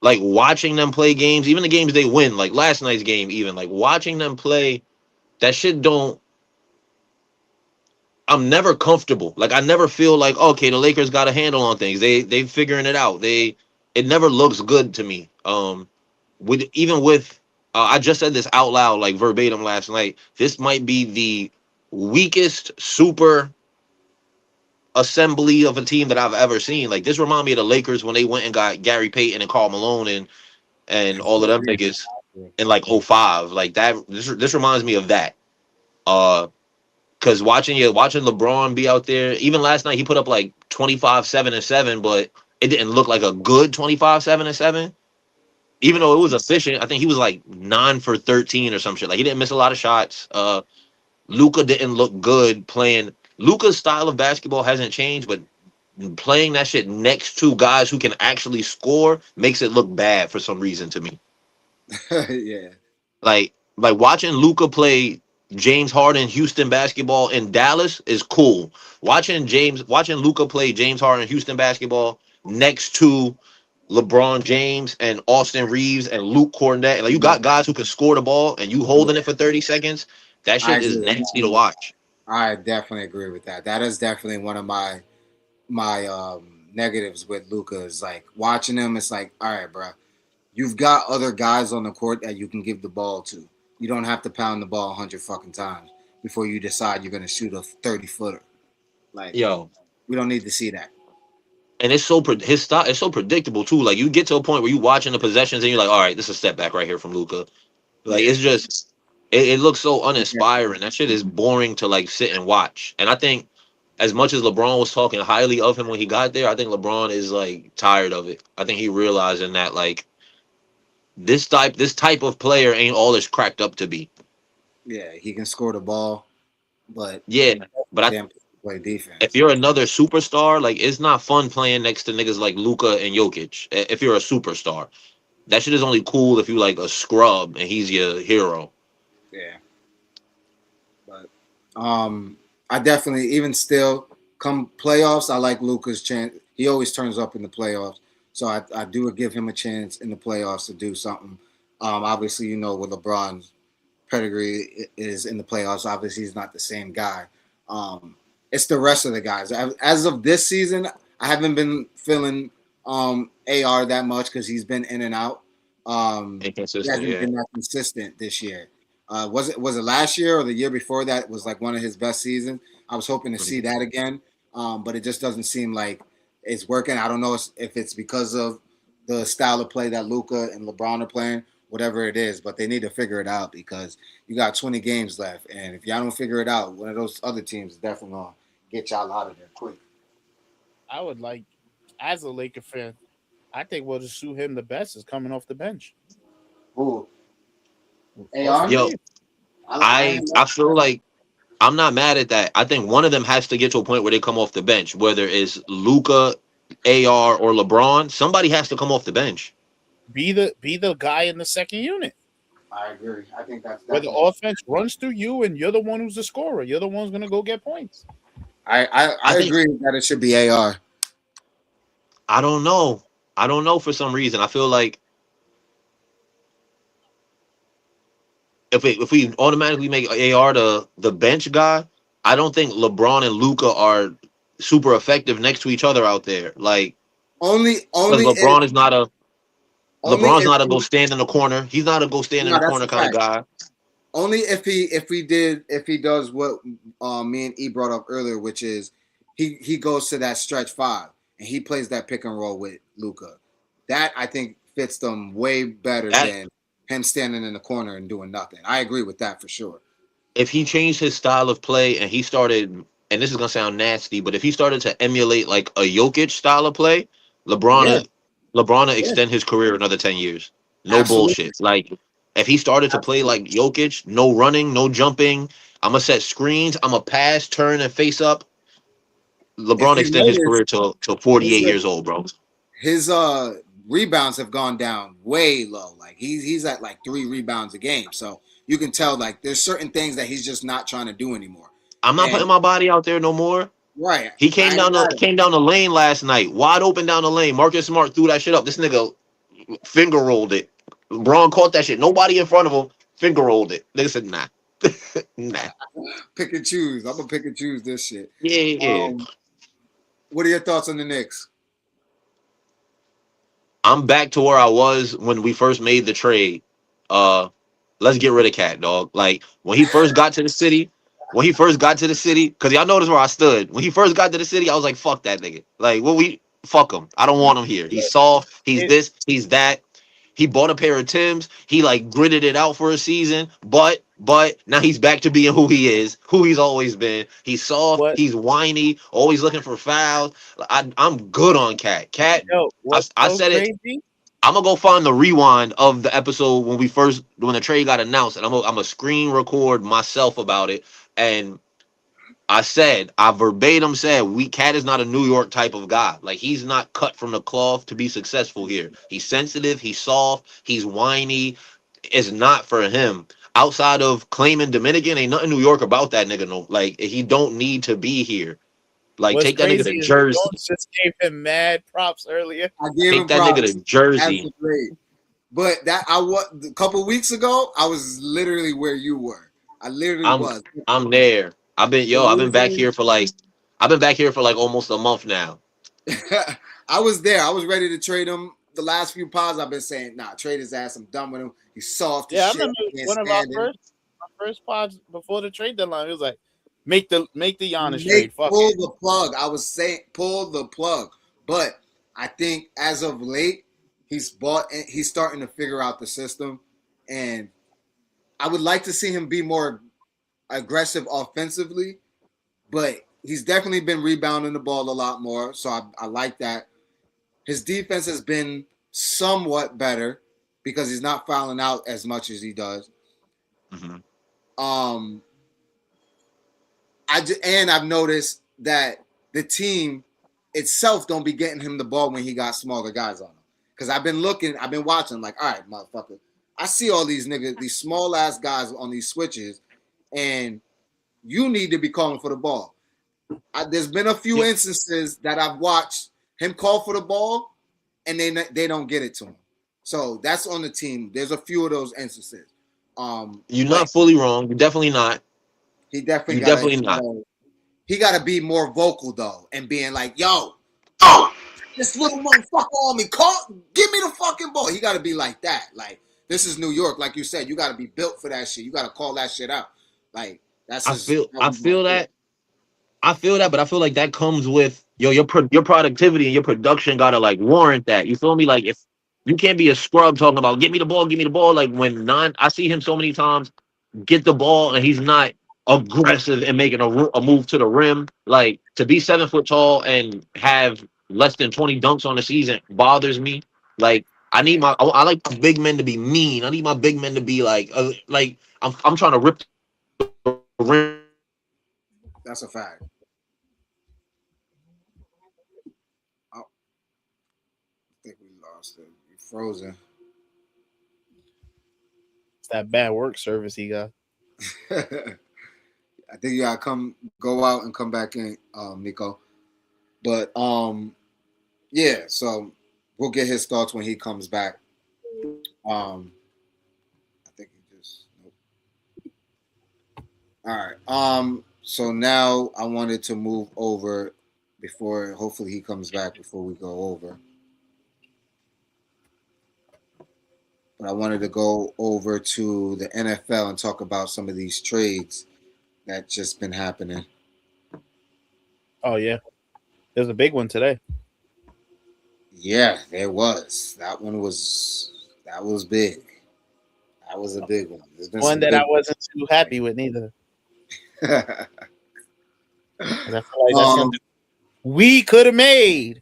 like watching them play games, even the games they win, like last night's game, even like watching them play, that shit don't. I'm never comfortable. Like I never feel like okay, the Lakers got a handle on things. They figuring it out. It never looks good to me. With I just said this out loud, like verbatim last night. This might be the weakest super assembly of a team that I've ever seen. Like this remind me of the Lakers when they went and got Gary Payton and Karl Malone and all of them niggas in like 05. Like that. This reminds me of that. Because watching LeBron be out there, even last night he put up like 25, 7, and 7, but it didn't look like a good 25, 7, and 7. Even though it was efficient, I think he was like 9 for 13 or some shit. Like he didn't miss a lot of shots. Luka didn't look good playing. Luka's style of basketball hasn't changed, but playing that shit next to guys who can actually score makes it look bad for some reason to me. Yeah. Like watching Luka play James Harden Houston basketball in Dallas is cool. Watching Luka play James Harden Houston basketball next to LeBron James and Austin Reeves and Luke Cornett, like you got guys who can score the ball and you holding it for 30 seconds. That shit is nasty to watch. I definitely agree with that. That is definitely one of my negatives with Luka is like watching him. It's like, all right, bro, you've got other guys on the court that you can give the ball to. You don't have to pound the ball 100 fucking times before you decide you're gonna shoot a 30-footer. Like, yo, we don't need to see that. And it's his style is so predictable too. Like you get to a point where you watching the possessions and you're like, all right, this is a step back right here from Luka. Like it's just it looks so uninspiring. That shit is boring to like sit and watch. And I think as much as LeBron was talking highly of him when he got there, I think LeBron is like tired of it. I think he realizing that like this type of player ain't all it's cracked up to be. Yeah, he can score the ball, but I play defense. If you're another superstar, like it's not fun playing next to niggas like Luka and Jokic. If you're a superstar, that shit is only cool if you like a scrub and he's your hero. Yeah, but I definitely even still come playoffs. I like Luka's chance. He always turns up in the playoffs, so I do give him a chance in the playoffs to do something. Obviously, with LeBron's pedigree is in the playoffs. Obviously, he's not the same guy. It's the rest of the guys. As of this season, I haven't been feeling AR that much because he's been in and out. He Inconsistent, hasn't been that consistent this year. Was it last year or the year before that was like one of his best seasons? I was hoping to see that again, but it just doesn't seem like it's working. I don't know if it's because of the style of play that Luka and LeBron are playing, whatever it is, but they need to figure it out because you got 20 games left, and if y'all don't figure it out, one of those other teams is definitely gonna get y'all out of there quick. I would like, as a Laker fan, I think what will suit him the best is coming off the bench. Ooh. AR? Yo, I feel like I'm not mad at that. I think one of them has to get to a point where they come off the bench, whether it's Luka, AR, or LeBron. Somebody has to come off the bench. Be the guy in the second unit. I agree. I think that's where the offense runs through you and you're the one who's the scorer. You're the one who's gonna go get points. I agree that it should be AR. I don't know. I don't know for some reason. I feel like if we automatically make AR the bench guy, I don't think LeBron and Luka are super effective next to each other out there. Like only LeBron is not a LeBron's not a go stand in the corner. He's not a go stand in the corner kind of guy. Only if he does what me and E brought up earlier, which is he goes to that stretch five and he plays that pick and roll with Luka. That I think fits them way better than him standing in the corner and doing nothing. I agree with that for sure. If he changed his style of play and he started, and this is gonna sound nasty, but if he started to emulate like a Jokic style of play, LeBron extend his career another 10 years. No bullshit. Like if he started to play like Jokic, no running, no jumping, I'm gonna set screens, I'm gonna pass, turn, and face up. LeBron extend his career to 48 years old, bro. His rebounds have gone down way low. Like he's at like 3 rebounds a game. So you can tell like there's certain things that he's just not trying to do anymore. I'm not putting my body out there no more. Right. He came down the lane last night, wide open down the lane. Marcus Smart threw that shit up. This nigga finger rolled it. LeBron caught that shit. Nobody in front of him finger rolled it. Nigga said nah. Nah. Pick and choose. I'm gonna pick and choose this shit. Yeah. What are your thoughts on the Knicks? I'm back to where I was when we first made the trade. Let's get rid of Cat, dog. Like when he first got to the city, because y'all notice where I stood. When he first got to the city, I was like, fuck that nigga. Like, fuck him. I don't want him here. He's soft. He's this. He's that. He bought a pair of Timbs. He like gritted it out for a season, but now he's back to being who he is, who he's always been. He's soft. He's whiny, always looking for fouls. I'm good on Cat. Cat. I said it. I'm gonna go find the rewind of the episode when the trade got announced, and I'm gonna screen record myself about it. And I verbatim said, Cat is not a New York type of guy. Like he's not cut from the cloth to be successful here. He's sensitive, he's soft, he's whiny. It's not for him. Outside of claiming Dominican, ain't nothing New York about that nigga. No, like he don't need to be here. Like take that nigga to Jersey. Just gave him mad props earlier. I gave him props. Nigga to Jersey. But a couple weeks ago, I was literally where you were. I literally was. I'm there. I've been back here for like almost a month now. I was there. I was ready to trade him. The last few pods I've been saying, nah, trade his ass. I'm done with him. He's soft. Yeah, I remember one of our first pods before the trade deadline. It was like, make the Giannis trade. Pull the plug. I was saying, pull the plug. But I think as of late, he's starting to figure out the system, and I would like to see him be more aggressive offensively, but he's definitely been rebounding the ball a lot more. So I like that. His defense has been somewhat better because he's not fouling out as much as he does. Mm-hmm. I've noticed that the team itself don't be getting him the ball when he got smaller guys on him. Because I've been watching, like, all right, motherfucker. I see all these niggas, these small ass guys on these switches, and you need to be calling for the ball. There's been a few instances that I've watched him call for the ball, and they don't get it to him. So that's on the team. There's a few of those instances. You're not fully wrong. You're definitely not. He definitely not. He got to be more vocal though, and being like, "Yo, this little motherfucker on me, give me the fucking ball." He got to be like that. Like this is New York, like you said. You got to be built for that shit. You got to call that shit out. Like that's. I feel that. I feel that, but I feel like that comes with your productivity and your production gotta like warrant that. You feel me? Like if you can't be a scrub talking about give me the ball. Like when I see him so many times get the ball and he's not aggressive and making a move to the rim. Like to be 7 foot tall and have less than 20 dunks on the season bothers me. Like I like my big men to be mean. I need my big men to be like I'm trying to rip the rim. That's a fact. Oh, I think we lost it. We frozen. It's that bad work service he got. I think you gotta go out and come back in, Nico. But yeah, so we'll get his thoughts when he comes back. I think he just nope. All right. So now I wanted to move over before hopefully he comes back before we go over. But I wanted to go over to the NFL and talk about some of these trades that just been happening. Oh yeah, there's a big one today. Yeah, there was. That was big. That was a big one. One that I wasn't too happy with neither. I feel like that's something we could have made.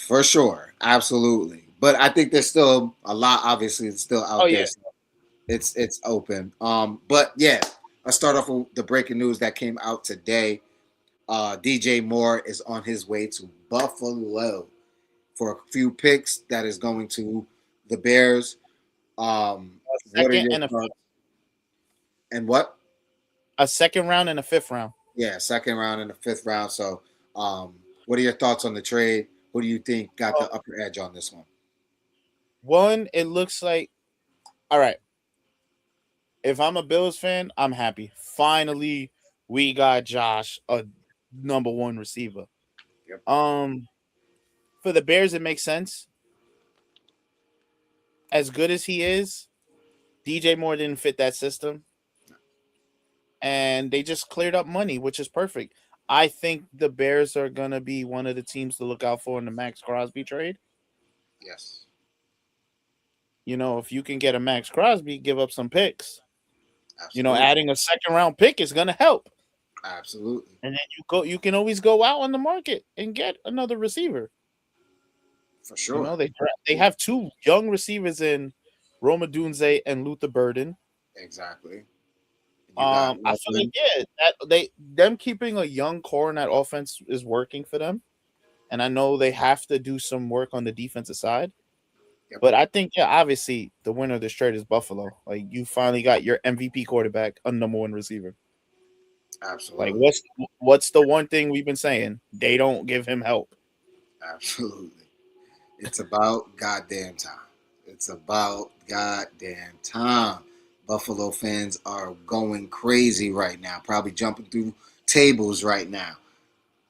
For sure. Absolutely. But I think there's still a lot, obviously, it's still out there. Yeah. So it's open. But yeah, let's start off with the breaking news that came out today. DJ Moore is on his way to Buffalo for a few picks that is going to the Bears. And what? A second round and a fifth round. Yeah, second round and the fifth round. So what are your thoughts on the trade? Who do you think got the upper edge on this one? One, it looks like, all right. If I'm a Bills fan, I'm happy. Finally, we got Josh, a number one receiver. Yep. For the Bears, it makes sense. As good as he is, DJ Moore didn't fit that system. And they just cleared up money, which is perfect. I think the Bears are going to be one of the teams to look out for in the Max Crosby trade. Yes. You know, if you can get a Max Crosby, give up some picks. Absolutely. You know, adding a second round pick is going to help. Absolutely. And then you can always go out on the market and get another receiver. For sure. You know, they have two young receivers in Roma Dunze and Luther Burden. Exactly. I feel like them keeping a young core in that offense is working for them. And I know they have to do some work on the defensive side. Yep. But I think, obviously the winner of this trade is Buffalo. Like, you finally got your MVP quarterback, a number one receiver. Absolutely. Like, what's the one thing we've been saying? They don't give him help. Absolutely. It's about goddamn time. It's about goddamn time. Buffalo fans are going crazy right now, probably jumping through tables right now,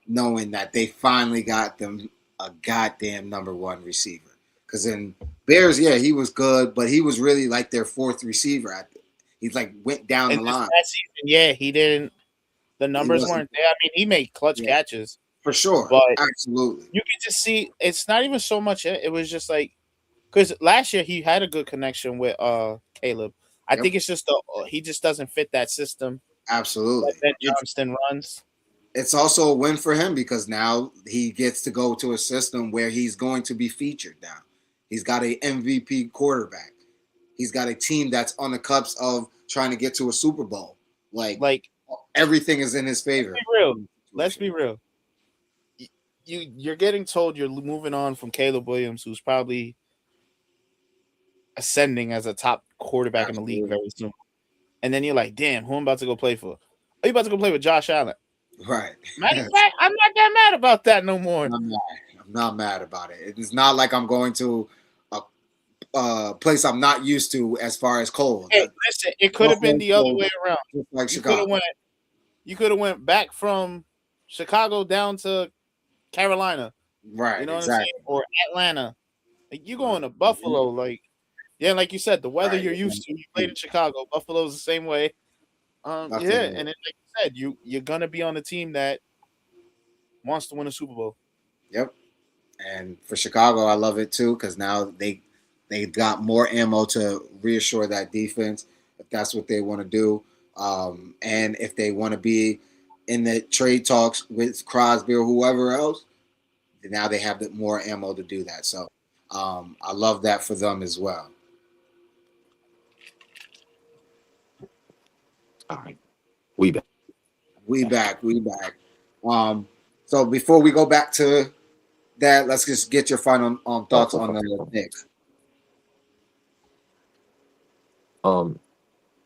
knowing that they finally got them a goddamn number one receiver. Because in Bears, yeah, he was good, but he was really like their fourth receiver. He's like went down the line. Season, yeah, he didn't. The numbers weren't there. I mean, he made clutch catches. For sure. But absolutely. You can just see it's not even so much. It was just like, because last year he had a good connection with Caleb. I think it's just he just doesn't fit that system. Absolutely. That Johnston runs. It's also a win for him because now he gets to go to a system where he's going to be featured now. He's got an MVP quarterback. He's got a team that's on the cusp of trying to get to a Super Bowl. Like everything is in his favor. Let's be real. You're getting told you're moving on from Caleb Williams, who's probably ascending as a top quarterback in the league very soon. And then you're like, damn, who I'm about to go play for? Are you about to go play with Josh Allen? Right. Matter of fact, I'm not that mad about that no more. I'm not mad about it. It's not like I'm going to a place I'm not used to as far as cold. Hey, listen, it could have been the other way around. Like Chicago. You could have went back from Chicago down to Carolina. Right, You know what I'm exactly. saying? Or Atlanta. Like, you going to Buffalo, like like you said, the weather Right. you're used to. You played in Chicago. Buffalo's the same way. Nothing Yeah, new. and then, like you said, you're gonna be on a team that wants to win a Super Bowl. Yep. And for Chicago, I love it too because now they got more ammo to reassure that defense if that's what they want to do, and if they want to be in the trade talks with Crosby or whoever else, then now they have more ammo to do that. So I love that for them as well. All right, we back. We back. So before we go back to that, let's just get your final thoughts on the Knicks.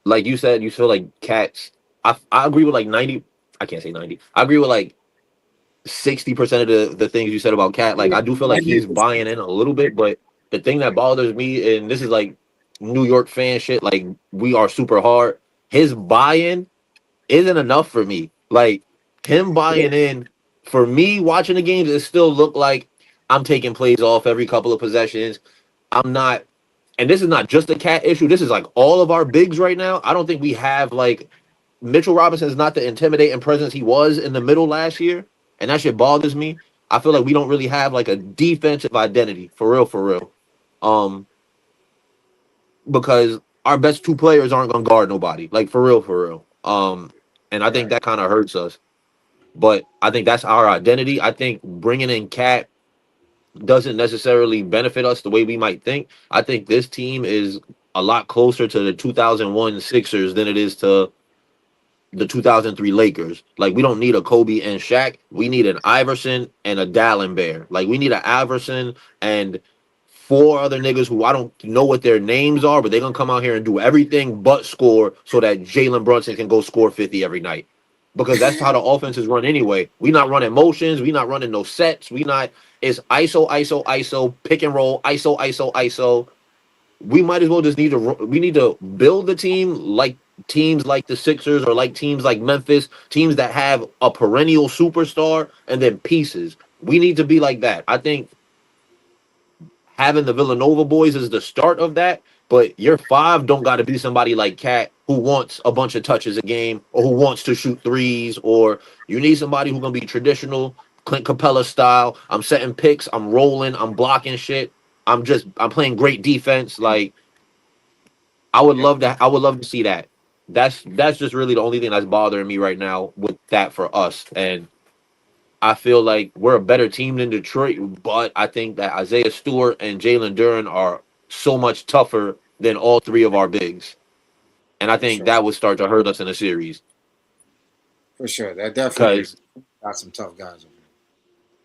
Like you said, you feel like cats. I agree with like 90. I can't say 90. I agree with like 60% of the things you said about Cat. Like I do feel like he's buying in a little bit, but the thing that bothers me, and this is like New York fan shit, like we are super hard. His buy-in isn't enough for me. Like him buying in for me watching the games, it still look like I'm taking plays off every couple of possessions. I'm not, and this is not just a Cat issue. This is like all of our bigs right now. I don't think we have like Mitchell Robinson is not the intimidating presence he was in the middle last year, and that shit bothers me. I feel like we don't really have like a defensive identity for real. Because our best two players aren't gonna guard nobody, like for real. And I think that kind of hurts us. But I think that's our identity. I think bringing in Cat doesn't necessarily benefit us the way we might think. I think this team is a lot closer to the 2001 Sixers than it is to the 2003 Lakers. Like we don't need a Kobe and Shaq. We need an Iverson and a Dallenberg. Like we need an Iverson and four other niggas who I don't know what their names are, but they're gonna come out here and do everything but score so that Jalen Brunson can go score 50 every night. Because that's how the offense is run anyway. We not running motions, we not running no sets, it's ISO, pick and roll, ISO. We might as well just need to build the team like teams like the Sixers or like teams like Memphis, teams that have a perennial superstar and then pieces. We need to be like that. I think having the Villanova boys is the start of that, but your five don't got to be somebody like Cat who wants a bunch of touches a game or who wants to shoot threes, or you need somebody who's going to be traditional, Clint Capella style. I'm setting picks, I'm rolling, I'm blocking shit. I'm playing great defense. Like I would love to see that. That's just really the only thing that's bothering me right now with that for us. And I feel like we're a better team than Detroit, but I think that Isaiah Stewart and Jalen Duren are so much tougher than all three of our bigs. And I think that would start to hurt us in a series. For sure. That definitely got some tough guys over there.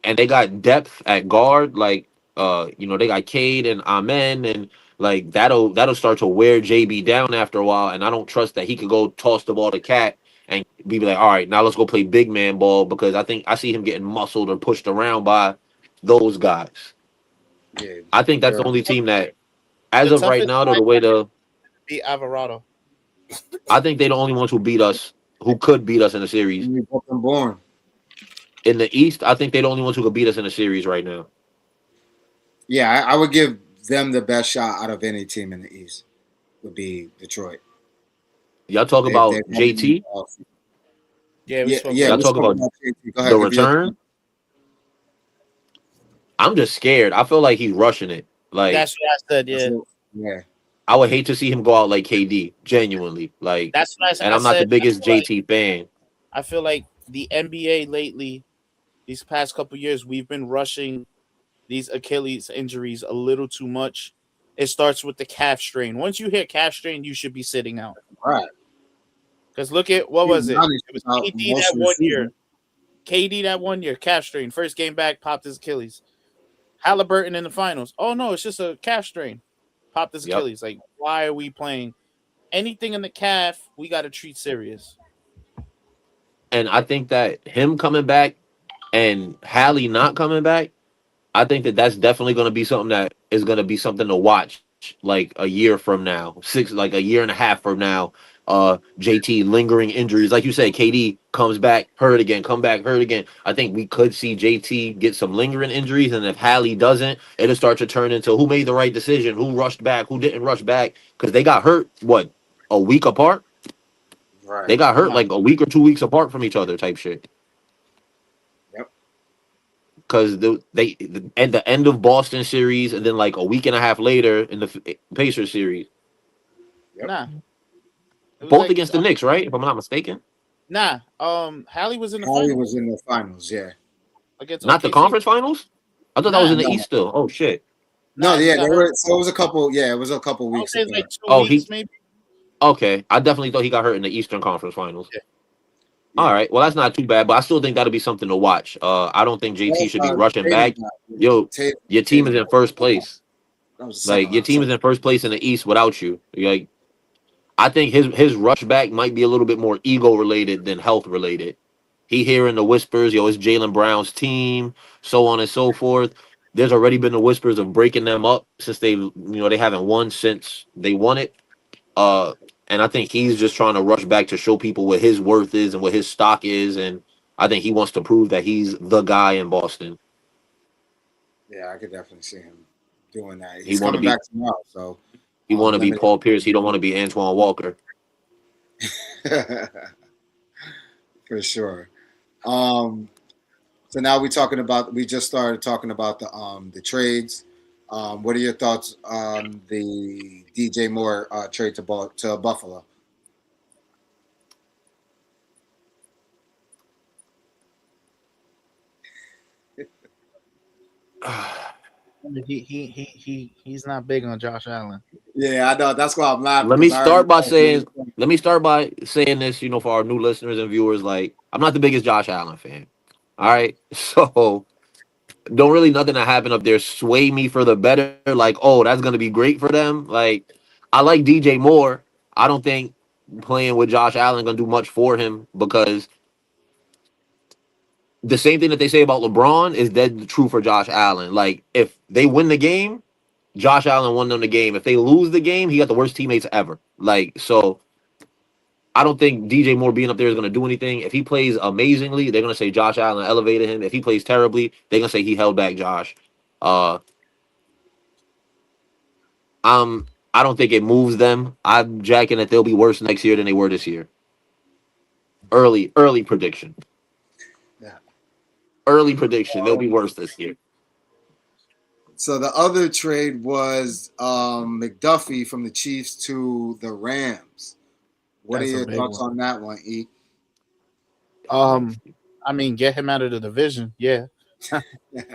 And they got depth at guard, like they got Cade and Amen, and like that'll start to wear JB down after a while. And I don't trust that he could go toss the ball to Cat and be like, all right, now let's go play big man ball, because I think I see him getting muscled or pushed around by those guys. Yeah, I think that's the only team that, as of right now, though, the way to beat Alvarado. I think they're the only ones who could beat us in the series. Born. In the East, I think they're the only ones who could beat us in the series right now. Yeah, I would give them the best shot out of any team in the East. Would be Detroit. Y'all talk about JT? Yeah. Y'all talk about the return? I'm just scared. I feel like he's rushing it. Like that's what I said. Yeah. I would hate to see him go out like KD. Genuinely, like that's what I said. And I'm not the biggest JT fan. I feel like the NBA lately, these past couple years, we've been rushing these Achilles injuries a little too much. It starts with the calf strain. Once you hit calf strain, you should be sitting out. Right. Because look at what was it? It was KD that 1 year. KD that 1 year, calf strain. First game back, popped his Achilles. Halliburton in the finals. Oh no, it's just a calf strain. Popped his Achilles. Like, why are we playing anything in the calf? We got to treat serious. And I think that him coming back and Hallie not coming back, I think that that's definitely going to be something that is going to be something to watch like a year from now, a year and a half from now, JT lingering injuries. Like you said, KD comes back, hurt again, come back, hurt again. I think we could see JT get some lingering injuries, and if Hallie doesn't, it'll start to turn into who made the right decision, who rushed back, who didn't rush back, because they got hurt, what, a week apart? They Right. got hurt like a week or 2 weeks apart from each other type shit. Yep. Because at the end of Boston series, and then like a week and a half later in the Pacers series, Yep. Nah. It was both like, against the Knicks, right? If I'm not mistaken. Nah. Hallie was in the Hallie finals was in the finals. Yeah. against Not the OKC. conference finals. I thought that was in the No. East still. Oh shit. No, Nah, he yeah, got they hurt. were. So it was a couple. Yeah, it was a couple I would weeks say it's ago. like 2 Oh, weeks, maybe. Okay, I definitely thought he got hurt in the Eastern Conference Finals. Yeah. All right, well that's not too bad, but I still think that'll be something to watch. I don't think JT should be rushing back. Yo, your team is in first place. Like your team is in first place in the East without you. Like, I think his rush back might be a little bit more ego related than health related. He hearing the whispers, yo, it's Jaylen Brown's team, so on and so forth. There's already been the whispers of breaking them up since they haven't won since they won it. And I think he's just trying to rush back to show people what his worth is and what his stock is, and I think he wants to prove that he's the guy in Boston. Yeah, I could definitely see him doing that. He He's wanna coming be- back tomorrow, so He want to be limited- Paul Pierce. He don't want to be Antoine Walker. for sure. So now we just started talking about the trades. What are your thoughts on the DJ Moore trade to Buffalo? He's not big on Josh Allen. Yeah, I know. That's why I'm laughing. Let me 'cause I start by already- saying this, for our new listeners and viewers. Like, I'm not the biggest Josh Allen fan. All right, so don't really nothing that happened up there sway me for the better. Like, oh, that's gonna be great for them. Like, I like DJ Moore. I don't think playing with Josh Allen gonna do much for him because the same thing that they say about LeBron is dead true for Josh Allen. Like, if they win the game, Josh Allen won them the game. If they lose the game, he got the worst teammates ever. Like, so I don't think DJ Moore being up there is going to do anything. If he plays amazingly, they're going to say Josh Allen elevated him. If he plays terribly, they're going to say he held back Josh. I don't think it moves them. I'm jacking that they'll be worse next year than they were this year. Early prediction. Yeah. Early prediction. They'll be worse this year. So the other trade was McDuffie from the Chiefs to the Rams. What That's are a your big thoughts one. on that one, E? I mean, get him out of the division. Yeah.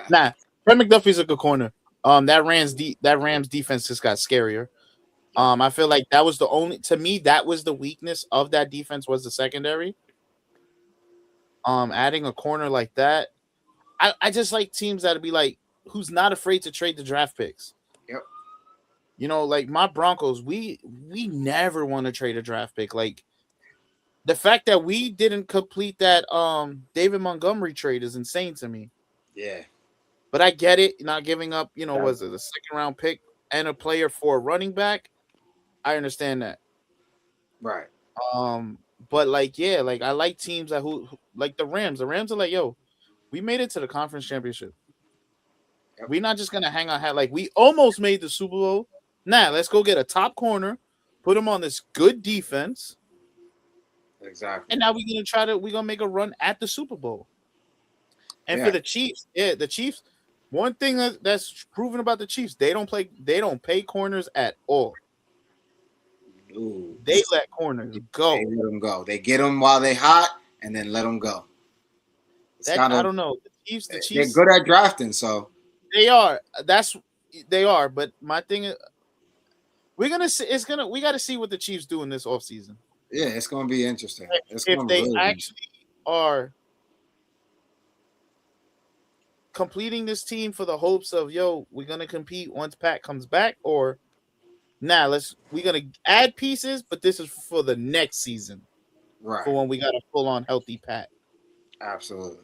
Nah, Fred McDuffie's a good corner. That Rams defense just got scarier. I feel like that was that was the weakness of that defense was the secondary. Adding a corner like that, I just like teams that'd be like, who's not afraid to trade the draft picks. Yep. Like my Broncos, we never want to trade a draft pick. Like the fact that we didn't complete that David Montgomery trade is insane to me. Yeah. But I get it, not giving up, was it a second round pick and a player for a running back? I understand that. Right. But I like teams that who like the Rams. The Rams are like, yo, we made it to the conference championship. Yep. We're not just gonna hang our hat. Like we almost made the Super Bowl. Nah, let's go get a top corner, put him on this good defense, Exactly. and now we're gonna make a run at the Super Bowl. And Yeah. for the Chiefs, the Chiefs. One thing that's proven about the Chiefs, they don't pay corners at all. Ooh. They let corners go. They let them go. They get them while they hot and then let them go. It's I don't know. The Chiefs, they're good at drafting, so they are. They are. But my thing is, we got to see what the Chiefs do in this offseason. yeah, it's gonna be interesting. It's If gonna they really be actually are completing this team for the hopes of, yo, we're gonna compete once Pat comes back, or we're gonna add pieces, but this is for the next season, right. for when we got a full on healthy Pat. Absolutely.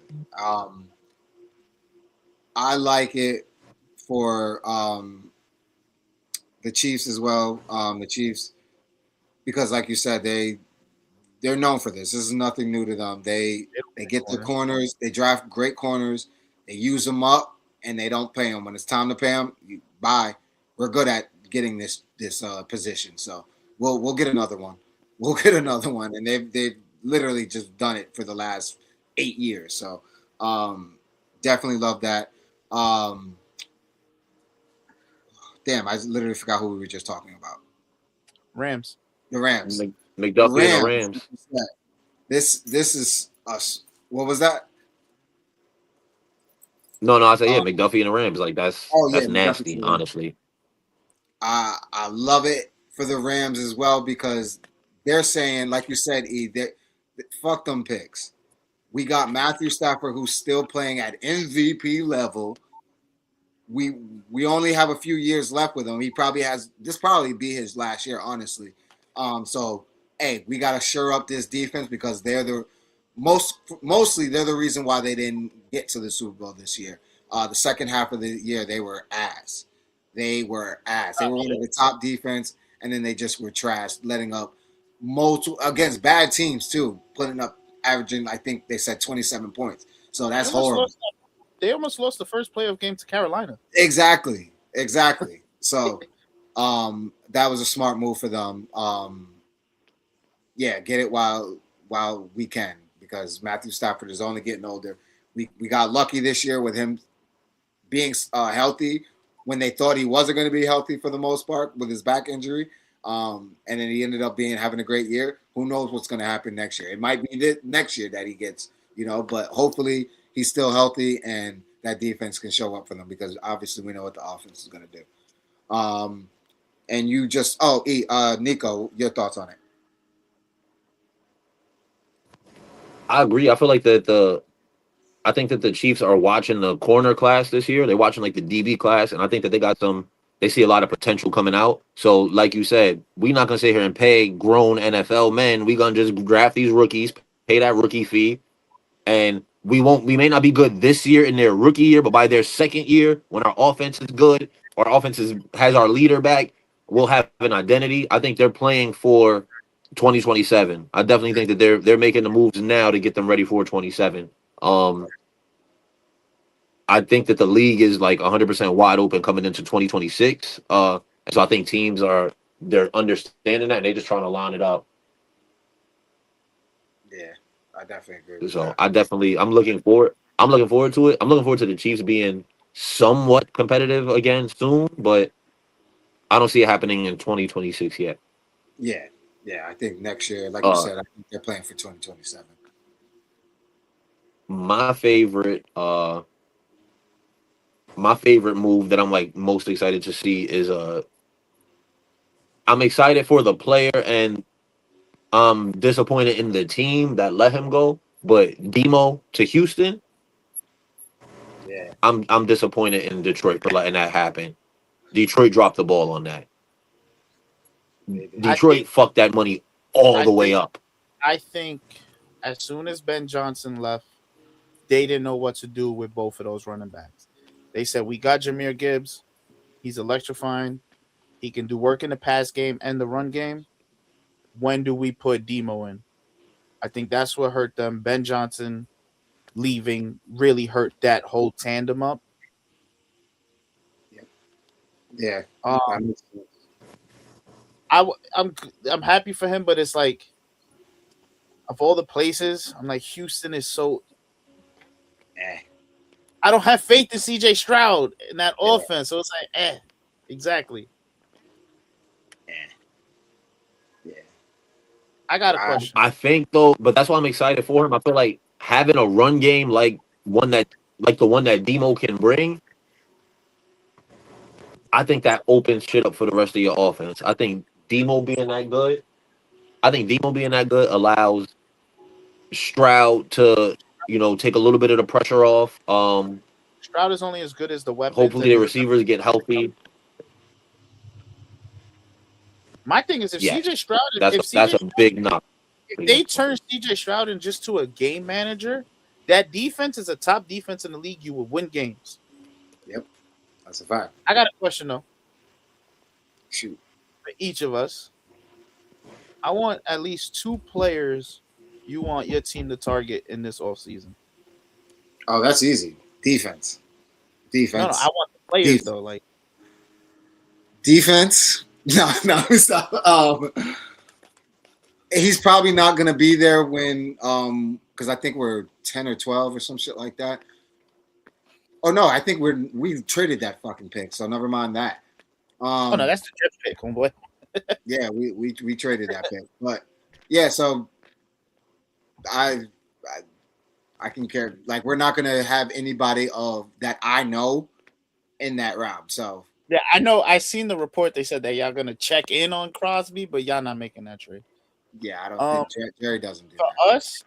I like it for the Chiefs as well. The Chiefs, because, like you said, they're known for this. This is nothing new to them. They get the corners. They draft great corners. They use them up, and they don't pay them when it's time to pay them. Bye. We're good at getting this position, so we'll get another one. We'll get another one, and they've literally just done it for the last 8 years. So definitely love that. Damn, I literally forgot who we were just talking about. Rams. The Rams. McDuffie and the Rams. This is us. What was that? No, I said McDuffie and the Rams. Like that's nasty, McDuffie. honestly. I love it for the Rams as well because they're saying, like you said, fuck them picks. We got Matthew Stafford who's still playing at MVP level. We only have a few years left with him. He probably has this probably be his last year, honestly. So hey, we gotta shore up this defense because they're the mostly they're the reason why they didn't get to the Super Bowl this year. The second half of the year they were ass. They were one of the top defense, and then they just were trash, letting up multiple against bad teams too, putting up averaging, I think they said 27 points. So that's horrible. They almost lost the first playoff game to Carolina. Exactly. So that was a smart move for them. Get it while we can, because Matthew Stafford is only getting older. We got lucky this year with him being healthy when they thought he wasn't going to be healthy for the most part with his back injury. And then he ended up having a great year. Who knows what's going to happen next year? It might be next year that he gets, but hopefully he's still healthy and that defense can show up for them because obviously we know what the offense is going to do. And you just, Nico, your thoughts on it? I agree. I feel like I think that the Chiefs are watching the corner class this year. They're watching like the DB class, and I think that they see a lot of potential coming out. So, like you said, we're not gonna sit here and pay grown NFL men. We're gonna just draft these rookies, pay that rookie fee, and we may not be good this year in their rookie year, but by their second year, when our offense is good, our offense has our leader back, we'll have an identity. I think they're playing for 2027. I definitely think that they're making the moves now to get them ready for 27. I think that the league is like 100% wide open coming into 2026. So I think teams they're understanding that and they're just trying to line it up. Yeah, I definitely agree. So I'm looking forward to it. I'm looking forward to the Chiefs being somewhat competitive again soon, but I don't see it happening in 2026 yet. Yeah, I think next year, like you said, I think they're playing for 2027. My favorite move that I'm like most excited to see is I'm excited for the player and I'm disappointed in the team that let him go, but Demo to Houston. Yeah. I'm disappointed in Detroit for letting that happen. Detroit dropped the ball on that. Detroit fucked that money all the way up. I think as soon as Ben Johnson left, they didn't know what to do with both of those running backs. They said, we got Jahmyr Gibbs. He's electrifying. He can do work in the pass game and the run game. When do we put Demo in? I think that's what hurt them. Ben Johnson leaving really hurt that whole tandem up. Yeah. I'm happy for him, but it's like, of all the places, I'm like, Houston is so. I don't have faith in CJ Stroud in that offense, so it's like, exactly. Yeah. I got a question. I think though, but that's why I'm excited for him. I feel like having a run game like the one that Demo can bring. I think that opens shit up for the rest of your offense. I think Demo being that good allows Stroud to, take a little bit of the pressure off. Stroud is only as good as the weapons. Hopefully the receivers get healthy. My thing is, if CJ Stroud, that's a big knock. If they turn CJ Stroud in just to a game manager, that defense is a top defense in the league. You will win games. Yep, that's a fact. I got a question though. Shoot. For each of us, I want at least 2 players you want your team to target in this offseason. Oh, that's easy. Defense. No, I Defense. want the players Def- though. Like, Defense. No, stop. He's probably not gonna be there when because I think we're 10 or 12 or some shit like that. Oh no, I think we traded that fucking pick, so never mind that. oh no, that's the Jets pick, homeboy. Yeah, we traded that pick. But yeah, so I I can care like we're not gonna have anybody of that I know in that round. So Yeah, I know. I seen the report. They said that y'all gonna check in on Crosby, but y'all not making that trade. yeah, I don't think Jerry doesn't do For that. us,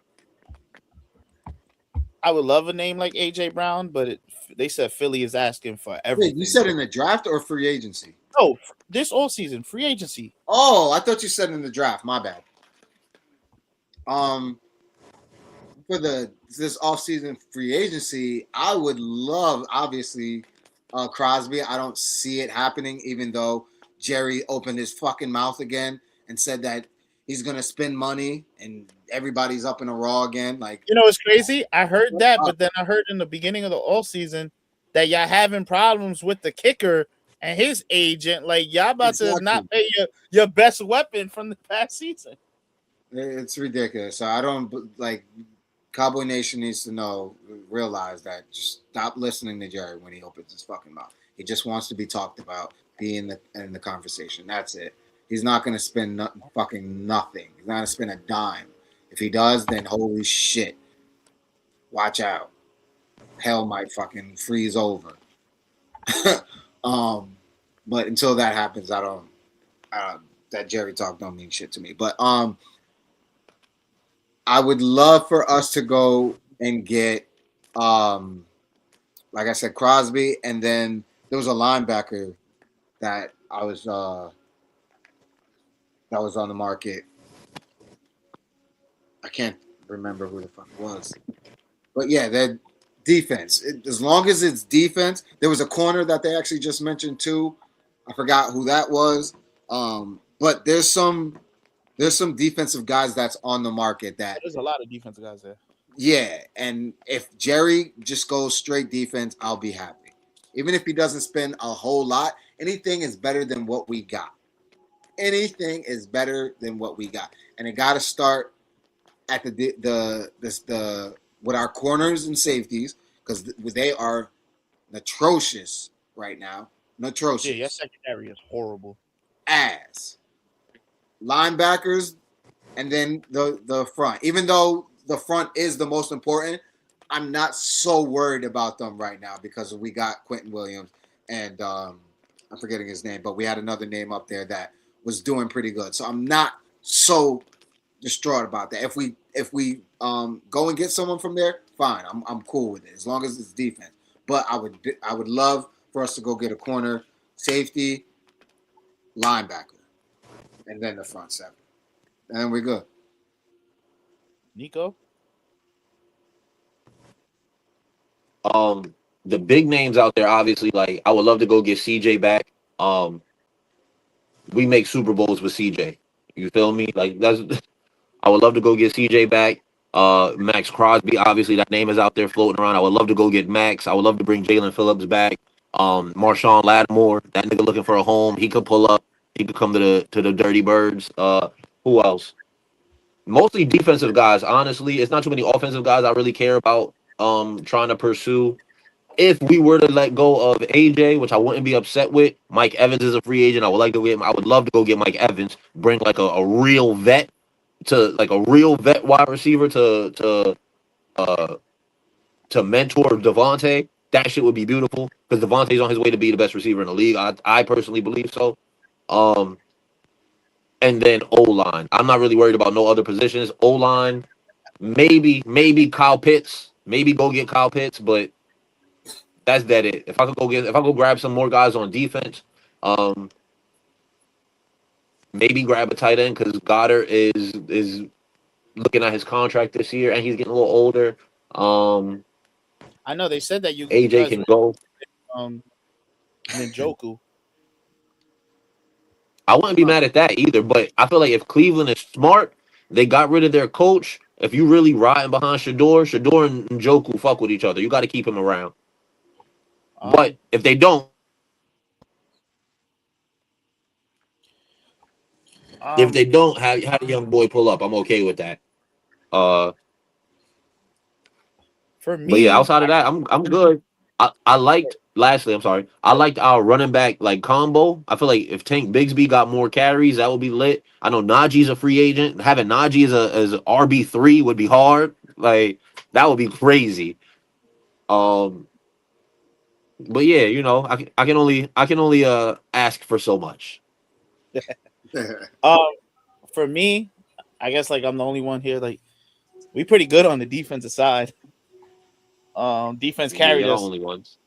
I would love a name like AJ Brown, but they said Philly is asking for everything. Wait, you said in the draft or free agency? no, this all season free agency. Oh, I thought you said in the draft. My bad. For this offseason free agency, I would love obviously Crosby. I don't see it happening, even though Jerry opened his fucking mouth again and said that he's gonna spend money and everybody's up in a raw again. Like You know, it's crazy. I heard that, but then I heard in the beginning of the all season that y'all having problems with the kicker and his agent. Like y'all about to not pay your best weapon from the past season. it's ridiculous. So I don't like Cowboy Nation needs to realize that just stop listening to Jerry when he opens his fucking mouth. He just wants to be talked about, be in the conversation. That's it. He's not going to spend fucking nothing. He's not going to spend a dime. If he does, then holy shit. Watch out. Hell might fucking freeze over. But until that happens, that Jerry talk don't mean shit to me. But I would love for us to go and get like I said, Crosby, and then there was a linebacker that that was on the market. I can't remember who the fuck it was. But yeah, that defense. As long as it's defense, there was a corner that they actually just mentioned too. I forgot who that was. But there's some defensive guys that's on the market that There's a lot of defensive guys there. yeah, and if Jerry just goes straight defense, I'll be happy. Even if he doesn't spend a whole lot, anything is better than what we got. Anything is better than what we got, and it got to start at the with our corners and safeties because they are atrocious right now. Atrocious. Yeah, your secondary is horrible. Ass. Linebackers, and then the front. Even though the front is the most important, I'm not so worried about them right now because we got Quentin Williams and I'm forgetting his name, but we had another name up there that was doing pretty good. So I'm not so distraught about that. If we go and get someone from there, fine. I'm cool with it as long as it's defense. But I would love for us to go get a corner, safety, linebacker, and then the front seven, and then we're good. Nico? The big names out there, obviously, like I would love to go get CJ back. We make Super Bowls with CJ. You feel me? Like that's I would love to go get CJ back. Max Crosby, obviously that name is out there floating around. I would love to go get Max. I would love to bring Jalen Phillips back. Marshawn Lattimore, that nigga looking for a home. He could pull up. He could come to the Dirty Birds. Who else? Mostly defensive guys. Honestly, it's not too many offensive guys I really care about. Trying to pursue. If we were to let go of AJ, which I wouldn't be upset with, Mike Evans is a free agent. I would like to get him. I would love to go get Mike Evans. Bring like a real vet wide receiver to mentor Devontae. That shit would be beautiful because Devontae's on his way to be the best receiver in the league. I personally believe so. And then O-line. I'm not really worried about no other positions. O-line, maybe Kyle Pitts. Maybe go get Kyle Pitts, but that's it. If I go grab some more guys on defense, maybe grab a tight end because Goddard is looking at his contract this year and he's getting a little older. I know they said that you AJ can go. Njoku. I wouldn't be mad at that either. But I feel like if Cleveland is smart, they got rid of their coach. If you really riding behind Shador and Njoku fuck with each other. You got to keep him around. But if they don't, have the young boy pull up. I'm okay with that. For But yeah, me, outside of that, I'm good. I liked lastly, I'm sorry. I liked our running back like combo. I feel like if Tank Bigsby got more carries, that would be lit. I know Najee's a free agent. Having Najee as a RB3 would be hard. Like that would be crazy. Um but yeah, you know, I can only ask for so much. um, for me, I guess like I'm the only one here. Like we pretty good on the defensive side. Defense Yeah, carried you're the us. only ones.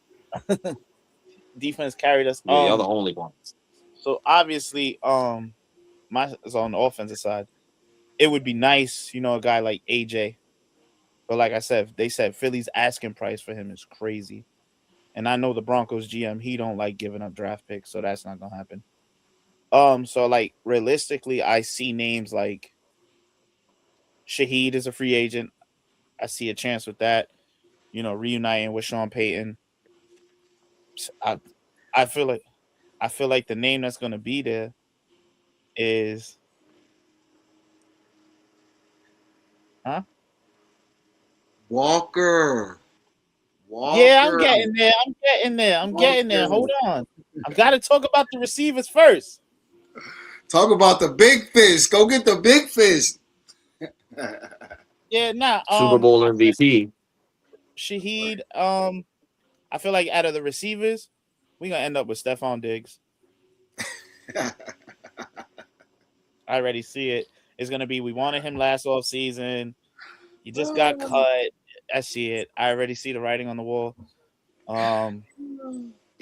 Defense carried us. Yeah, you're the only ones. So obviously, my is on the offensive side. It would be nice, you know, a guy like AJ. But like I said, they said Philly's asking price for him is crazy. And I know the Broncos GM, he don't like giving up draft picks, so that's not gonna happen. So like realistically, I see names like Shaheed is a free agent. I see a chance with that. You know, reuniting with Sean Payton. I I feel like the name that's gonna be there is Walker. Yeah, I'm getting there. I'm getting there. Hold on. I've got to talk about the receivers first. Talk about the big fish. Go get the big fish. Yeah, nah. Super Bowl MVP. Shaheed. I feel like out of the receivers, we're gonna end up with Stephon Diggs. I already see it. It's gonna be we wanted him last off season. He just got cut. I see it. I already see the writing on the wall.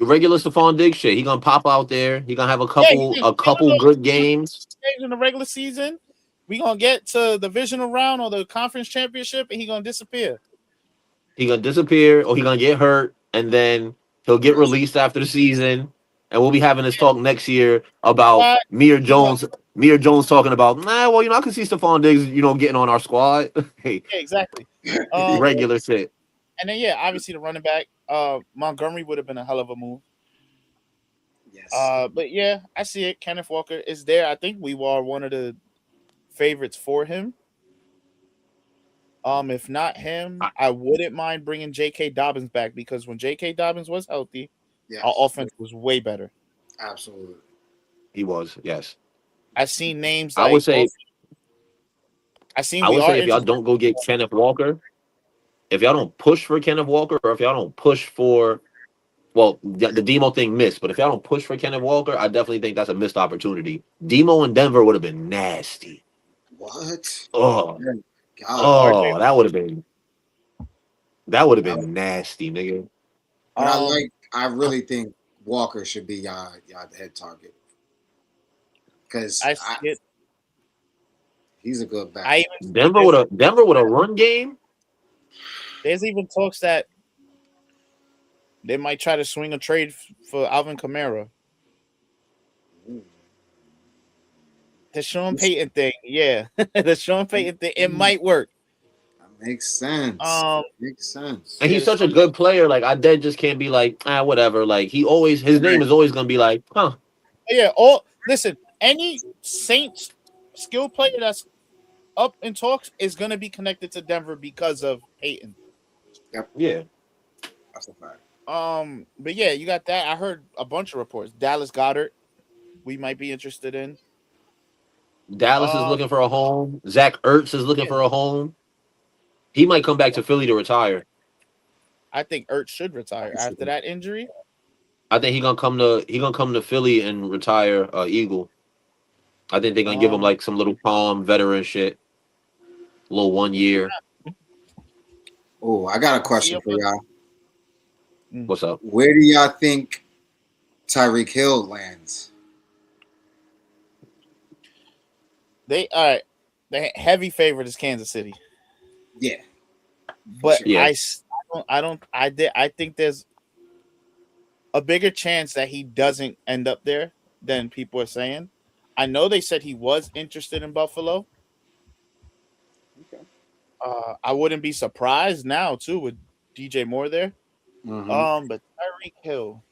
Regular Stephon Diggs shit. He gonna pop out there. He gonna have a couple good games in the regular season. We gonna get to the divisional round or the conference championship, and he gonna disappear. He gonna disappear, or he gonna get hurt, and then he'll get released after the season, and we'll be having this talk next year about Mir Jones. Mir Jones talking about, well, you know, I can see Stephon Diggs, you know, getting on our squad. Hey, Yeah, exactly. regular shit. And then obviously the running back, Montgomery would have been a hell of a move. Yes. But yeah, I see it. Kenneth Walker is there. I think we were one of the favorites for him. If not him, I wouldn't mind bringing J.K. Dobbins back because when J.K. Dobbins was healthy, our offense was way better. Absolutely. He was, yes. I've seen names. I would say. I seen. I would say if y'all don't go get Kenneth Walker, if y'all don't push for Kenneth Walker, or if y'all don't push for, well, the Demo thing missed, but if y'all don't push for Kenneth Walker, I definitely think that's a missed opportunity. Demo in Denver would have been nasty. What? Oh, God. that would have been nasty, nigga. But I really think Walker should be y'all head target because he's a good back. Denver with a run game. There's even talks that they might try to swing a trade for Alvin Kamara. The Sean Payton thing, yeah. The Sean Payton thing, it might work. That makes sense. Makes sense. And he's such a good player. Like, I just can't be like, whatever. Like, his name is always gonna be like, huh. Yeah. Listen, any Saints skill player that's up in talks is gonna be connected to Denver because of Payton. Yep. Yeah. That's a fact. But yeah, you got that. I heard a bunch of reports. Dallas Goedert, we might be interested in. Dallas is looking for a home. Zach Ertz is looking for a home. He might come back to Philly to retire. I think Ertz should retire after that injury. I think he's gonna come to Philly and retire Eagle. I think they're gonna give him like some little calm veteran shit. A little 1 year. Oh, I got a question for y'all. What's up? Where do y'all think Tyreek Hill lands? The heavy favorite is Kansas City. Yeah. But yeah. I think there's a bigger chance that he doesn't end up there than people are saying. I know they said he was interested in Buffalo. Okay. I wouldn't be surprised now too with DJ Moore there. But Tyreek Hill,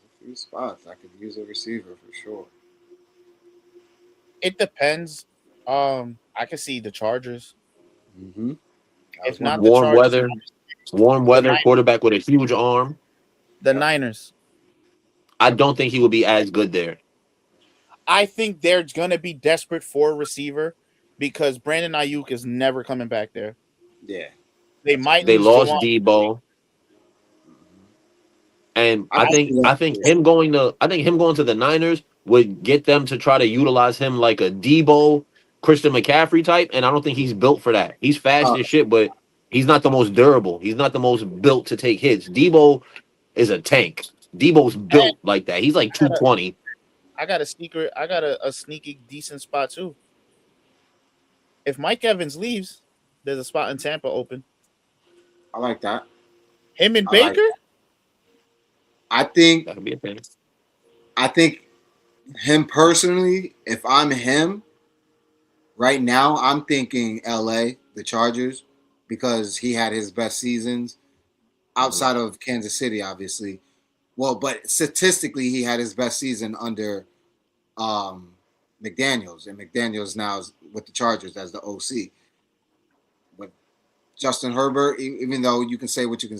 A few spots I could use a receiver for sure. it depends. I could see the Chargers. Mm-hmm. If not the Warm Chargers, weather, quarterback with a huge arm. the Niners. I don't think he would be as good there. I think they're gonna be desperate for a receiver because Brandon Ayuk is never coming back there. Yeah. They might They lose lost Jawan. Debo, and I think him going to the Niners would get them to try to utilize him like a Debo, Christian McCaffrey type, and I don't think he's built for that. He's fast as shit, but he's not the most durable. He's not the most built to take hits. Debo is a tank. Debo's built like that. He's like 220. I got a sneaker. I got a sneaky decent spot too. If Mike Evans leaves, there's a spot in Tampa open. I like that. Him and I like Baker. I think That could be a thing. I think him personally, if I'm him right now, I'm thinking LA, the Chargers, because he had his best seasons outside of Kansas City, obviously. Well, but statistically, he had his best season under McDaniels, and McDaniels now is with the Chargers as the OC. But Justin Herbert, even though you can say what you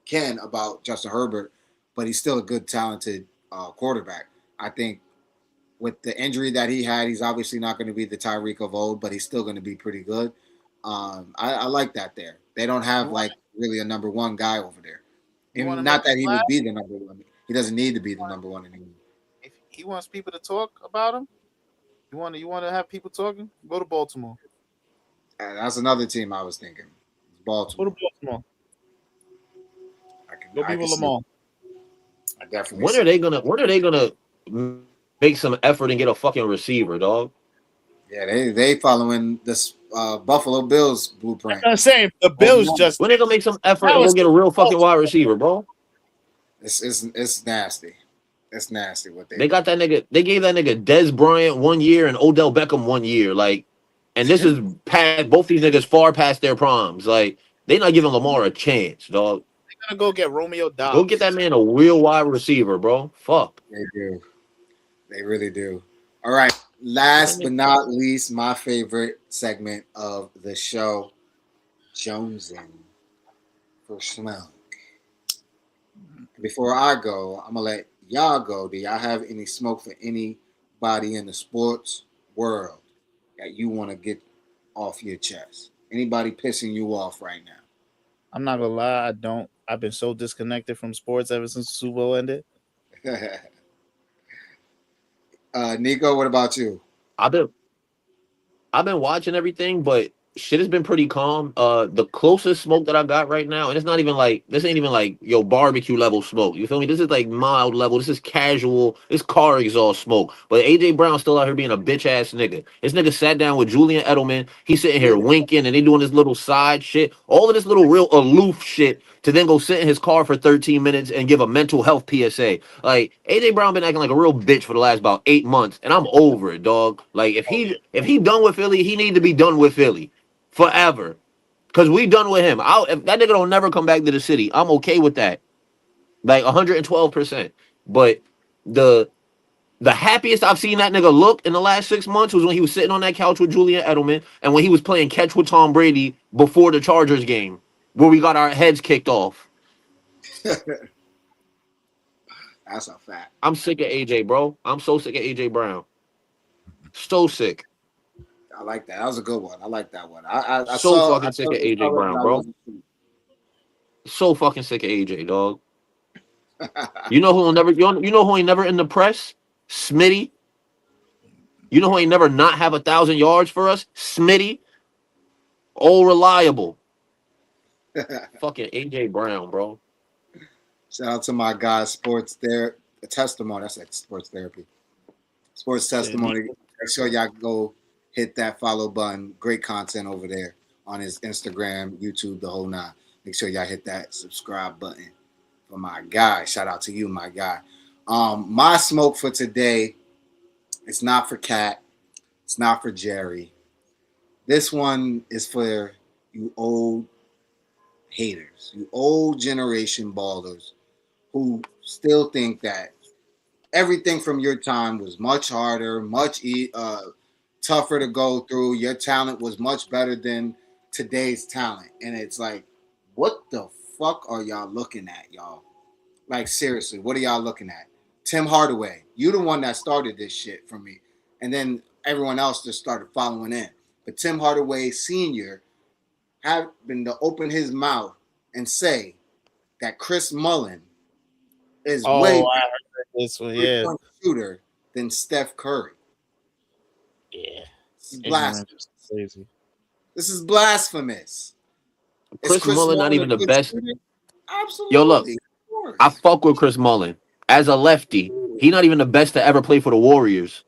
can about Justin Herbert, but he's still a good, talented quarterback. I think with the injury that he had, he's obviously not going to be the Tyreek of old, but he's still going to be pretty good. I like that there. They don't have like really a number one guy over there. Even not that he would be the number one. He doesn't need to be the number one anymore. If he wants people to talk about him, you want to have people talking. Go to Baltimore. And that's another team I was thinking. Baltimore. Go to Baltimore. Go I be can with see- Lamar. I definitely. When are they gonna make some effort and get a fucking receiver, dog? Yeah, they following this Buffalo Bills blueprint. I'm saying the Bills just When they gonna make some effort and go get a real fucking wide receiver, bro? It's nasty. It's nasty what They got that nigga. They gave that nigga Des Bryant 1 year and Odell Beckham 1 year. Like, and this is past both these niggas far past their primes. Like, they not giving Lamar a chance, dog. gonna go get Romeo Dobbs. Go get that man a real wide receiver, bro. Fuck. They do. They really do. All right. Last but not least, my favorite segment of the show, Jonesing for Smoke. Before I go, I'm gonna let y'all go. Do y'all have any smoke for anybody in the sports world that you want to get off your chest? Anybody pissing you off right now? I'm not gonna lie, I don't. I've been so disconnected from sports ever since the Super Bowl ended. Nico, what about you? I've been watching everything, but shit has been pretty calm. The closest smoke that I got right now, and it's not even like this ain't even like barbecue level smoke. You feel me? This is like mild level. This is casual. This car exhaust smoke. But AJ Brown still out here being a bitch ass nigga. This nigga sat down with Julian Edelman. He's sitting here winking, and they doing this little side shit. All of this little real aloof shit to then go sit in his car for 13 minutes and give a mental health PSA. Like AJ Brown been acting like a real bitch for the last about 8 months, and I'm over it, dog. Like if he done with Philly, he need to be done with Philly. Forever. Because we done with him. If that nigga don't never come back to the city, I'm okay with that. Like 112%. But the happiest I've seen that nigga look in the last 6 months was when he was sitting on that couch with Julian Edelman and when he was playing catch with Tom Brady before the Chargers game, where we got our heads kicked off. That's a fact. I'm sick of AJ, bro. I'm so sick of AJ Brown. So sick. I like that. That was a good one. I like that one. I So saw, fucking I sick saw of the AJ color, Brown, but I bro. wasn't- So fucking sick of AJ, dog. You know who will never? You know who ain't never in the press? Smitty. You know who ain't never not have 1,000 yards for us? Smitty. All reliable. Fucking AJ Brown, bro. Shout out to my guy, Sports Testimony. That's like Sports Therapy. Sports Testimony. Make sure y'all go hit that follow button. Great content over there on his Instagram, YouTube, the whole nine. Make sure y'all hit that subscribe button for my guy. Shout out to you, my guy. My smoke for today, it's not for Cat, it's not for Jerry. This one is for you old haters, you old generation ballers who still think that everything from your time was much harder, tougher to go through. Your talent was much better than today's talent. And it's like, what the fuck are y'all looking at, y'all? Like, seriously, what are y'all looking at? Tim Hardaway, you the one that started this shit for me. And then everyone else just started following in. But Tim Hardaway Sr. happened to open his mouth and say that Chris Mullin is way I heard this one. Yeah, better shooter than Steph Curry. yeah. This is Ignorance blasphemous. is crazy. This is blasphemous. Is Chris Mullin not even a the good best. shooter? Absolutely. Yo, look, Of course. I fuck with Chris Mullin as a lefty. He not even the best to ever play for the Warriors.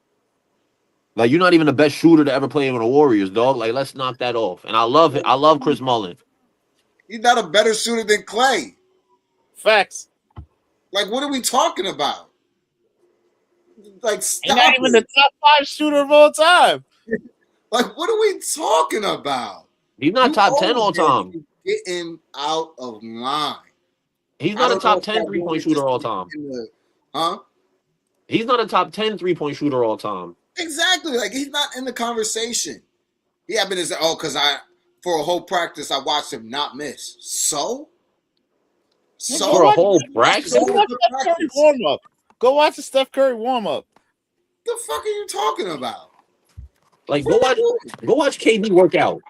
Like, you're not even the best shooter to ever play for the Warriors, dog. Like, let's knock that off. And I love it. I love Chris Mullin. He's not a better shooter than Clay. Facts. Like, what are we talking about? Like, He's stop not even it. the top 5 shooter of all time. Like, what are we talking about? He's not You top 10 all old time. heads getting out of line. He's I not a don't know top if 10 that three-point woman shooter just all time. Huh? He's not a top 10 three-point shooter all time. Exactly. Like, he's not in the conversation. He happened to say, because for a whole practice, I watched him not miss. So? For a whole Go practice? watch Steph Curry warm up. Go watch the Steph Curry warm up. The fuck are you talking about? Like, go watch KD work out.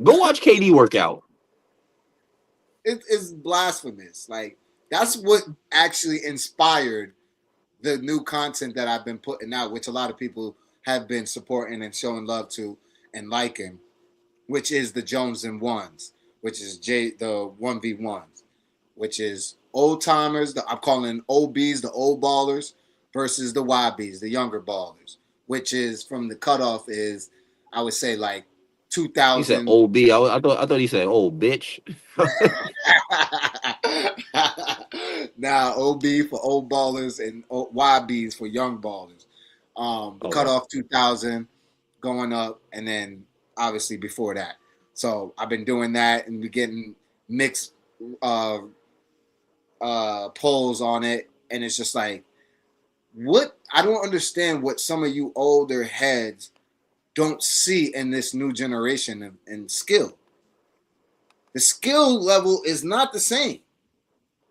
Go watch KD work out. It is blasphemous. Like, that's what actually inspired the new content that I've been putting out, which a lot of people have been supporting and showing love to and liking, which is the Jones and Ones, which is the 1v1s, which is old timers. I'm calling OBs, the old ballers, versus the YBs, the younger ballers, which is from the cutoff is, I would say, like 2000. He said OB. I thought he said old bitch. Now OB for old ballers and YBs for young ballers. The cutoff 2000 going up, and then obviously before that. So I've been doing that, and we're getting mixed polls on it, and it's just like, what? I don't understand what some of you older heads don't see in this new generation in skill. The skill level is not the same,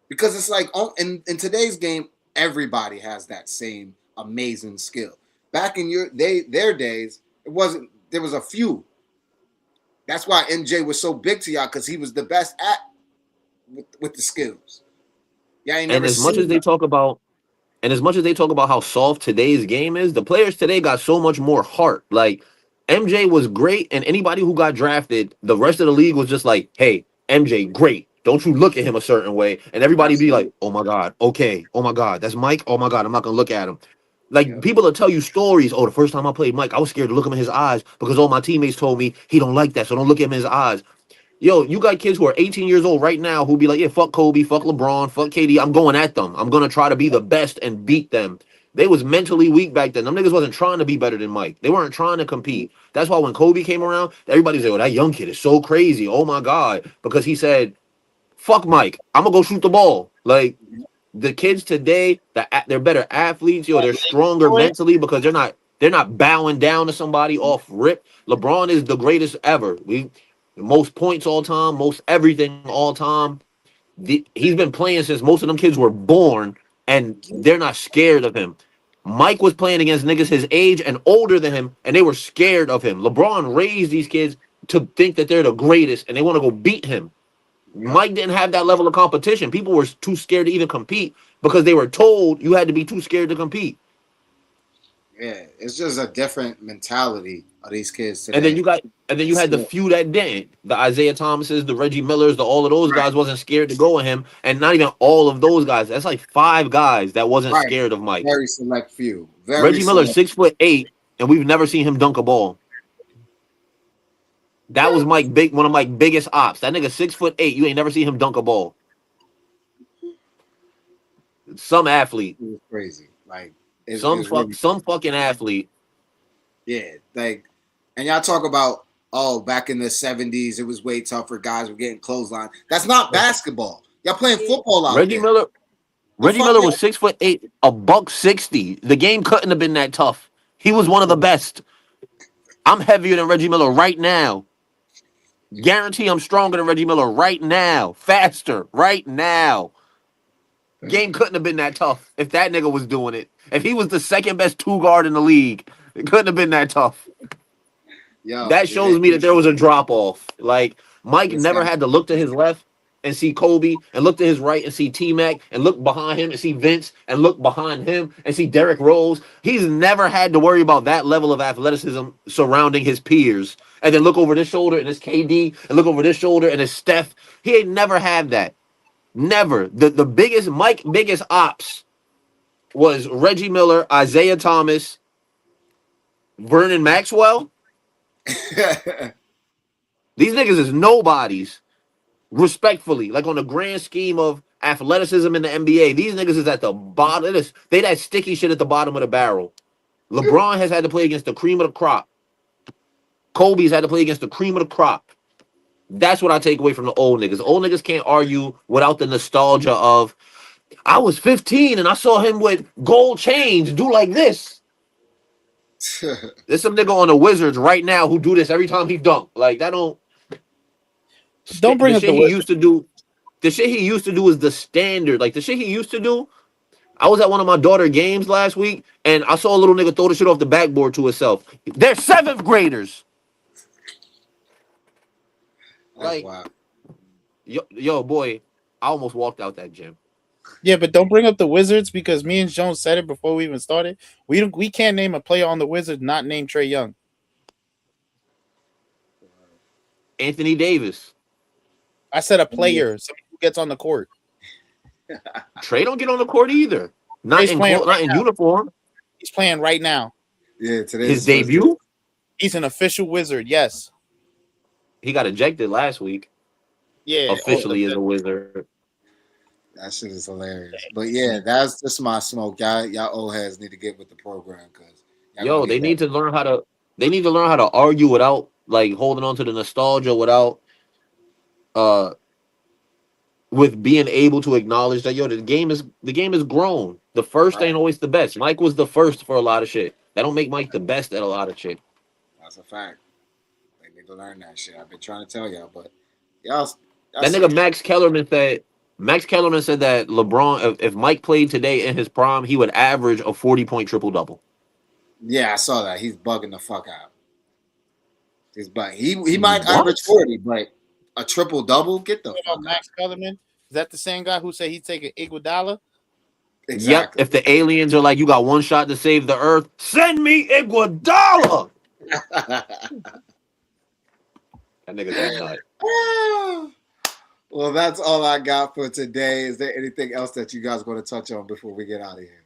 because it's like in today's game, everybody has that same amazing skill. Back in their days, it wasn't. There was a few. That's why MJ was so big to y'all, because he was the best at with the skills. Yeah, And as much as they talk about how soft today's game is, the players today got so much more heart. Like, MJ was great, and anybody who got drafted, the rest of the league was just like, hey, MJ, great. Don't you look at him a certain way. And everybody be like, oh my God, okay. Oh my God, that's Mike. Oh my God, I'm not going to look at him. Like, people will tell you stories. Oh, the first time I played Mike, I was scared to look him in his eyes because all my teammates told me he don't like that, so don't look at him in his eyes. Yo, you got kids who are 18 years old right now who be like, yeah, fuck Kobe, fuck LeBron, fuck KD. I'm going at them. I'm going to try to be the best and beat them. They was mentally weak back then. Them niggas wasn't trying to be better than Mike. They weren't trying to compete. That's why when Kobe came around, everybody said, oh, that young kid is so crazy. Oh, my God. Because he said, fuck Mike. I'm going to go shoot the ball. Like, the kids today, they're better athletes. Yo, they're stronger mentally because they're not bowing down to somebody off rip. LeBron is the greatest ever. Most points all time, most everything all time. He's been playing since most of them kids were born, and they're not scared of him. Mike was playing against niggas his age and older than him, and they were scared of him. LeBron raised these kids to think that they're the greatest, and they want to go beat him. Mike didn't have that level of competition. People were too scared to even compete because they were told you had to be too scared to compete. Yeah, it's just a different mentality of these kids today. And then you had the few that didn't. The Isaiah Thomases, the Reggie Millers, all of those guys wasn't scared to go at him. And not even all of those guys. That's like 5 guys that wasn't scared of Mike. Very select few. Reggie Miller, 6'8", and we've never seen him dunk a ball. That was one of Mike's biggest ops. That nigga 6'8", you ain't never seen him dunk a ball. some athlete, It was crazy. Like some it's really, some fucking athlete. yeah. Like, and y'all talk about back in the 70s, it was way tougher. Guys were getting clothesline. That's not basketball. Y'all playing football out Reggie there. Miller. Reggie fuck Miller y'all- was 6'8", $160. The game couldn't have been that tough. He was one of the best. I'm heavier than Reggie Miller right now. Guarantee I'm stronger than Reggie Miller right now. Faster right now. Game couldn't have been that tough if that nigga was doing it. If he was the second best two guard in the league, it couldn't have been that tough. Yo, That shows me that there was a drop off. Like Mike This never guy- had to look to his left and see Kobe, and look to his right and see T Mac, and look behind him and see Vince, and look behind him and see Derrick Rose. He's never had to worry about that level of athleticism surrounding his peers. And then look over this shoulder and it's KD, and look over this shoulder and it's Steph. He ain't never had that. Never. The biggest ops was Reggie Miller, Isaiah Thomas, Vernon Maxwell. These niggas is nobodies. Respectfully, like on the grand scheme of athleticism in the NBA, these niggas is at the bottom. They that sticky shit at the bottom of the barrel. LeBron has had to play against the cream of the crop. Kobe's had to play against the cream of the crop. That's what I take away from the old niggas. Old niggas can't argue without the nostalgia of, I was 15 and I saw him with gold chains do like this. There's some nigga on the Wizards right now who do this every time he dunk. Like that don't Don't bring the up shit the he Wizards. used to do. The shit he used to do is the standard. Like the shit he used to do. I was at one of my daughter's games last week and I saw a little nigga throw the shit off the backboard to himself. They're 7th graders. Like, wild. yo, boy, I almost walked out that gym. Yeah, but don't bring up the Wizards because me and Jones said it before we even started. We can't name a player on the Wizards not named Trae Young. Anthony Davis. I said a player, somebody who gets on the court. Trey don't get on the court either. Not Trey's in playing not right in now. uniform. He's playing right now. Yeah, today His debut. He's an official Wizard. Yes. He got ejected last week. Yeah. Officially as a Wizard. That shit is hilarious. But yeah, that's just my smoke. Y'all old heads need to get with the program because Yo, they need to learn how to. They need to learn how to argue without like holding on to the nostalgia, without with being able to acknowledge that the game is grown. The first ain't always the best. Mike was the first for a lot of shit. That don't make Mike the best at a lot of shit. That's a fact. They need to learn that shit. I've been trying to tell y'all, but y'all That nigga Max Kellerman said that LeBron, if Mike played today in his prime, he would average a 40-point triple-double. Yeah, I saw that. He's bugging the fuck out. He's bugging. He might What? average 40, but a triple double? Get the What fuck about Max Kellerman? Is that the same guy who said he'd take an Iguodala? Exactly. Yep. If the aliens are like, you got one shot to save the earth, send me Iguodala. That nigga's a nut. Well, that's all I got for today. Is there anything else that you guys want to touch on before we get out of here?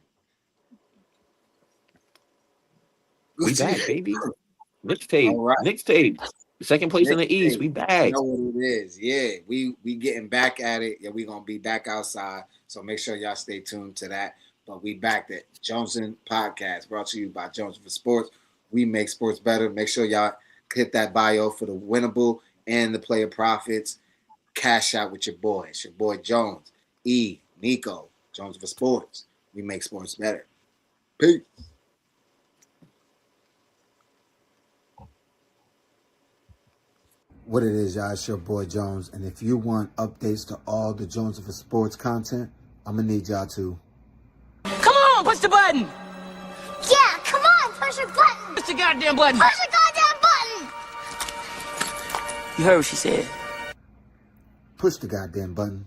We back, baby. Mixtape. All right. Mixtape. Second place in the Mixtape. East. We back. You know what it is. Yeah, we getting back at it. Yeah, we gonna be back outside. So make sure y'all stay tuned to that. But we back at Joneson Podcast, brought to you by Joneson for Sports. We make sports better. Make sure y'all hit that bio for the winnable and the player profits. Cash out with your boy. It's your boy Jones, Nico, Jones for Sports. We make sports better. Peace. What it is, y'all, it's your boy Jones. And if you want updates to all the Jones for Sports content, I'm going to need y'all to. Come on, push the button. Yeah, come on, push your button. Push the goddamn button. Push the goddamn button. You heard what she said. Push the goddamn button.